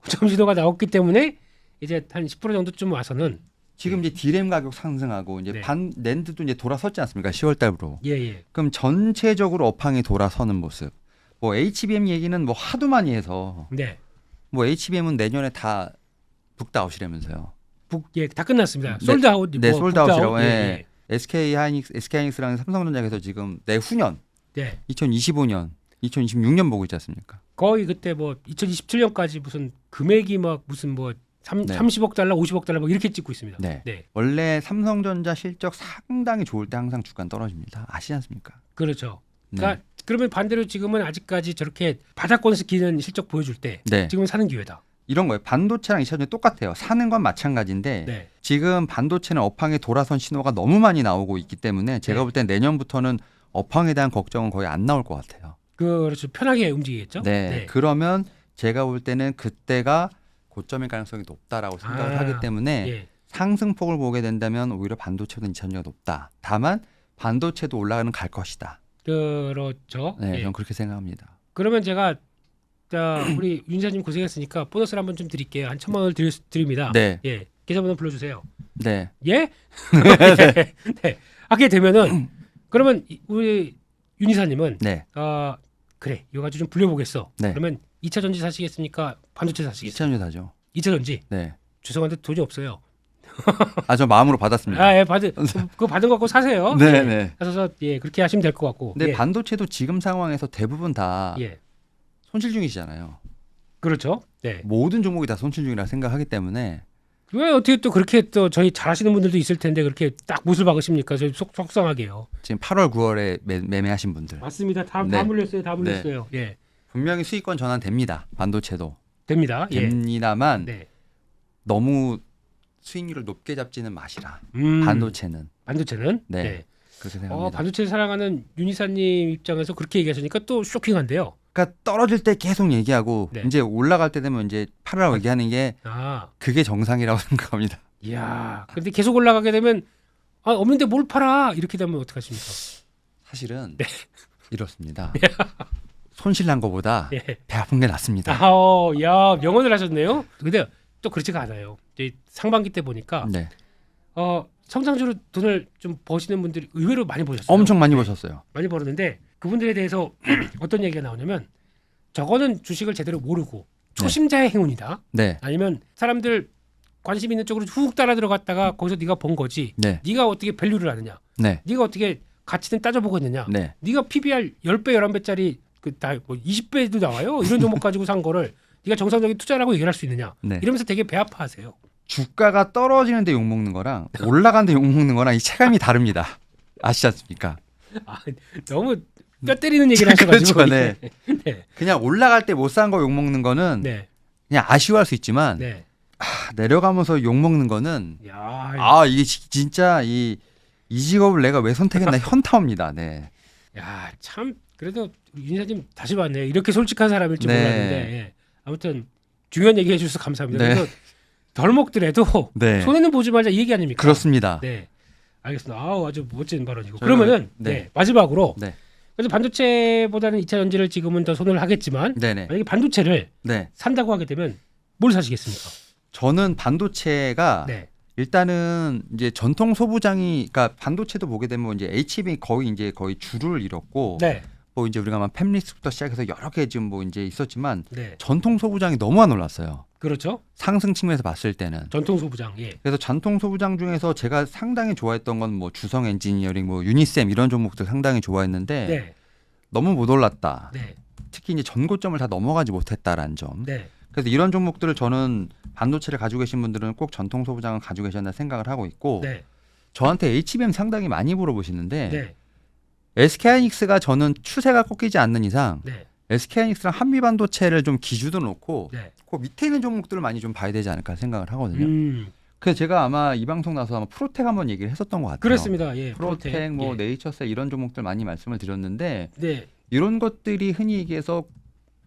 점지도가 나왔기 때문에 이제 한 10% 정도쯤 와서는 지금 이제 디램 가격 상승하고 이제 네. 낸드도 이제 돌아섰지 않습니까? 10월 달부로. 예, 예. 그럼 전체적으로 업황이 돌아서는 모습. 뭐 HBM 얘기는 뭐 하도 많이 해서 네. 뭐 HBM은 내년에 다 북다웃이라면서요. 예, 다 끝났습니다. 네. 솔드아웃. 네, 솔드아웃이라고. 예, 예. SK하이닉스랑 삼성전자에서 지금 내후년 예. 네. 2025년, 2026년 보고 있지 않습니까? 거의 그때 뭐 2027년까지 무슨 금액이 막 무슨 뭐 네. 30억 달러, 50억 달러 뭐 이렇게 찍고 있습니다. 네. 네. 원래 삼성전자 실적 상당히 좋을 때 항상 주가는 떨어집니다. 아시지 않습니까? 그렇죠. 네. 그러니까 그러면 반대로 지금은 아직까지 저렇게 바닥권 스키는 실적 보여줄 때 네. 지금은 사는 기회다. 이런 거예요. 반도체랑 2차전지 똑같아요. 사는 건 마찬가지인데 네. 지금 반도체는 업황에 돌아선 신호가 너무 많이 나오고 있기 때문에 제가 네. 볼 때 내년부터는 업황에 대한 걱정은 거의 안 나올 것 같아요. 그렇죠. 편하게 움직이겠죠. 네. 그러면 제가 볼 때는 그때가 고점일 가능성이 높다라고 생각을 아, 하기 때문에 예. 상승폭을 보게 된다면 오히려 반도체보다 2차전지가 높다. 다만 반도체도 올라가는 갈 것이다. 그렇죠. 네, 예. 저는 그렇게 생각합니다. 그러면 제가 자 우리 윤사님 고생했으니까 보너스를 한번 좀 드릴게요. 한 1,000만 원을 드립니다. 네. 예, 계좌번호 불러주세요. 네. 예? 네. 네. 하게 되면은 그러면 우리 윤 이사님은 네. 그래 이거 가지고 좀 불려보겠어. 네. 그러면 2차 전지 사시겠습니까? 반도체 사시겠습니까? 2차전지 사죠. 2차 전지. 네. 죄송한데 돈이 없어요. 저 마음으로 받았습니다. 예, 그거 받은 거 갖고 사세요. 네, 예. 네. 그래서 그렇게 하시면 될 것 같고. 근데 예. 반도체도 지금 상황에서 대부분 다 예. 손실 중이시잖아요. 그렇죠. 네. 모든 종목이 다 손실 중이라 생각하기 때문에 왜 어떻게 또 그렇게 또 저희 잘하시는 분들도 있을 텐데 그렇게 딱 못을 박으십니까? 저희 속상하게요. 지금 8월, 9월에 매매하신 분들 맞습니다. 다 네. 물렸어요. 다 물렸어요. 예. 분명히 수익권 전환됩니다. 반도체도 됩니다. 예. 됩니다만 네. 너무 수익률을 높게 잡지는 마시라. 반도체는 반도체는 네. 그렇게 생각합니다. 반도체를 사랑하는 윤 이사님 입장에서 그렇게 얘기하시니까 또 쇼킹한데요. 그러니까 떨어질 때 계속 얘기하고 네. 이제 올라갈 때 되면 이제 팔으라고 얘기하는 게 그게 정상이라고 생각합니다. 이야. 근데 계속 올라가게 되면 없는데 뭘 팔아? 이렇게 되면 어떡하십니까? 사실은 이렇습니다. 손실 난 거보다 예. 배 아픈 게 낫습니다. 야, 명언을 하셨네요. 근데 또 그렇지가 않아요. 이제 상반기 때 보니까 네. 성장주로 돈을 좀 버시는 분들이 의외로 많이 버셨어요. 엄청 많이 버셨어요. 많이 벌었는데 그분들에 대해서 어떤 얘기가 나오냐면 저거는 주식을 제대로 모르고 초심자의 행운이다. 네. 아니면 사람들 관심 있는 쪽으로 훅 따라 들어갔다가 거기서 네가 번 거지. 네. 네가 어떻게 밸류를 아느냐. 네. 네가 어떻게 가치는 따져보고 있느냐. 네. 네가 PBR 10배, 11배짜리 다 20배도 나와요. 이런 종목 가지고 산 거를 네가 정상적인 투자라고 얘기할 수 있느냐. 네. 이러면서 되게 배 아파하세요. 주가가 떨어지는데 욕 먹는 거랑 올라가는데 욕 먹는 거랑 이 체감이 다릅니다. 아시지 않습니까? 너무 뼈 때리는 얘기를 하셔가지고. 그렇죠. 네. 네. 그냥 올라갈 때 못 산 거 욕 먹는 거는 네. 그냥 아쉬워할 수 있지만 네. 내려가면서 욕 먹는 거는 이게 진짜 이 직업을 내가 왜 선택했나 현타옵니다. 네. 야, 참 그래도 윤 이사님 다시 봤네요. 이렇게 솔직한 사람일 줄 네. 몰랐는데 예. 아무튼 중요한 얘기 해주셔서 감사합니다. 네. 그래서 덜 먹더라도 네. 손해는 보지 말자 이 얘기 아닙니까? 그렇습니다. 네, 알겠습니다. 아주 멋진 발언이고. 저희가- 그러면은 네. 마지막으로 네. 그래서 반도체보다는 2차 전지를 지금은 더 손을 하겠지만 네네. 만약에 반도체를 네. 산다고 하게 되면 뭘 사시겠습니까? 저는 반도체가 네, 일단은 이제 전통 소부장이 그러니까 반도체도 보게 되면 이제 HBM 거의 줄을 잃었고 네, 뭐 이제 우리가 막 팹리스부터 시작해서 여러 개 지금 뭐 이제 있었지만 네, 전통 소부장이 너무 안 올랐어요. 그렇죠. 상승 측면에서 봤을 때는. 전통 소부장. 예, 그래서 전통 소부장 중에서 제가 상당히 좋아했던 건 뭐 주성 엔지니어링, 뭐 유니셈 이런 종목들 상당히 좋아했는데 네, 너무 못 올랐다. 네, 특히 이제 전고점을 다 넘어가지 못했다라는 점. 네. 그래서 이런 종목들을 저는 반도체를 가지고 계신 분들은 꼭 전통 소부장을 가지고 계셨나 생각을 하고 있고 네, 저한테 HBM 상당히 많이 물어보시는데 네, SK하이닉스가 저는 추세가 꺾이지 않는 이상 네, SK하이닉스랑 한미반도체를 좀 기준으로 놓고 네. 그 밑에 있는 종목들을 많이 좀 봐야 되지 않을까 생각을 하거든요. 그래서 제가 아마 이 방송 나서 아마 프로텍 한번 얘기를 했었던 것 같아요. 그렇습니다. 예, 프로텍, 뭐 예. 네이처셀 이런 종목들 많이 말씀을 드렸는데 네, 이런 것들이 흔히 얘기해서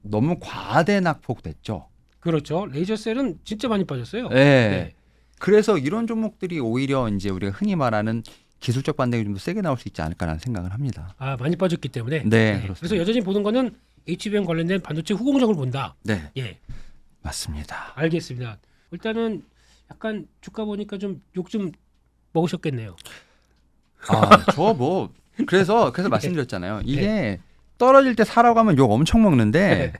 너무 과대 낙폭됐죠. 그렇죠. 레이저셀은 진짜 많이 빠졌어요. 네. 네. 그래서 이런 종목들이 오히려 이제 우리가 흔히 말하는 기술적 반등이 좀 더 세게 나올 수 있지 않을까라는 생각을 합니다. 많이 빠졌기 때문에. 네, 그렇습니다. 그래서 여전히 보는 거는 HBM 관련된 반도체 후공정을 본다. 네, 예, 맞습니다. 알겠습니다. 일단은 약간 주가 보니까 좀 욕 좀 먹으셨겠네요. 저 뭐 그래서 말씀드렸잖아요. 이게 떨어질 때 사라고 하면 욕 엄청 먹는데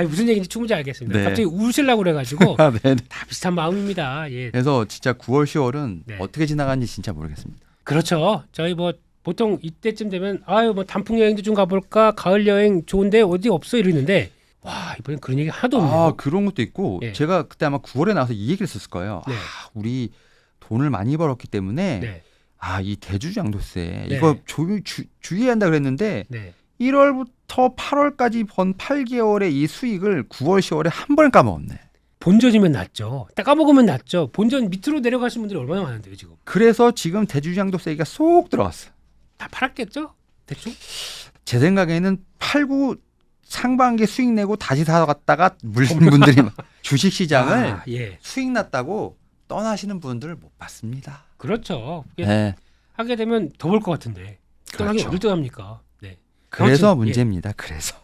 무슨 얘기인지 충분히 알겠습니다. 네. 갑자기 우시려고 그래가지고 네. 다 비슷한 마음입니다. 예, 그래서 진짜 9월, 10월은 네. 어떻게 지나가는지 진짜 모르겠습니다. 그렇죠. 저희 뭐 보통 이때쯤 되면 뭐 단풍 여행도 좀 가볼까, 가을 여행 좋은데 어디 없어 이러는데 와 이번엔 그런 얘기 하나도 없네요. 그런 것도 있고 예. 제가 그때 아마 9월에 나와서 이 얘기를 했을 거예요. 네. 우리 돈을 많이 벌었기 때문에 네, 이 대주주양도세 네. 이거 주의해야 한다 그랬는데 네. 1월부터 8월까지 번 8개월의 이 수익을 9월, 10월에 한 번에 까먹었네. 본전이면 낫죠. 딱 까먹으면 낫죠. 본전 밑으로 내려가신 분들이 얼마나 많은데요 지금. 그래서 지금 대주주양도세가 쏙 들어갔어. 다 팔았겠죠? 대충? 제 생각에는 팔고 상반기 수익 내고 다시 사갔다가 물린 분들이 주식시장을 예. 수익 났다고 떠나시는 분들을 못 봤습니다. 그렇죠. 이게 네. 하게 되면 더 볼 것 같은데. 떠나기 그렇죠. 어딜 떠납니까? 네. 그래서 아무튼, 문제입니다. 그래서.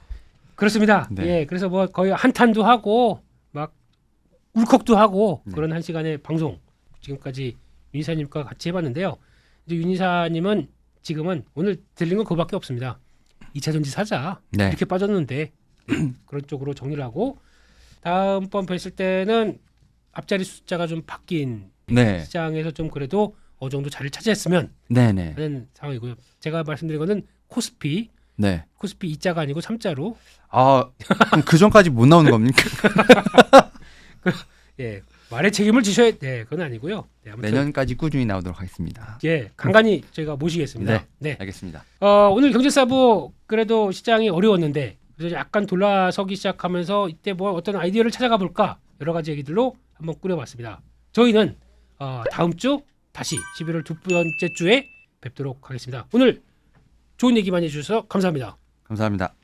그렇습니다. 네. 예. 그래서 뭐 거의 한탄도 하고 막 울컥도 하고 네. 그런 한 시간의 방송 지금까지 윤 이사님과 같이 해봤는데요. 이제 윤 이사님은 지금은 오늘 들린 건 그거밖에 없습니다. 2차 전지 사자 네. 이렇게 빠졌는데 그런 쪽으로 정리를 하고 다음번 뵀을 때는 앞자리 숫자가 좀 바뀐 네. 시장에서 좀 그래도 어느 정도 자리를 차지했으면 네네. 하는 상황이고요. 제가 말씀드린 거는 코스피 네. 2자가 아니고 3자로 아, 그럼 그 전까지 못 나오는 겁니까? 예 말의 책임을 지셔야 그건 아니고요. 네, 아무튼 내년까지 꾸준히 나오도록 하겠습니다. 예 간간히 저희가 모시겠습니다. 네. 알겠습니다. 오늘 경제사부 그래도 시장이 어려웠는데 그래서 약간 돌아서기 시작하면서 이때 뭐 어떤 아이디어를 찾아가 볼까 여러 가지 얘기들로 한번 꾸려봤습니다. 저희는 다음 주 다시 11월 두 번째 주에 뵙도록 하겠습니다. 오늘 좋은 얘기 많이 해주셔서 감사합니다. 감사합니다.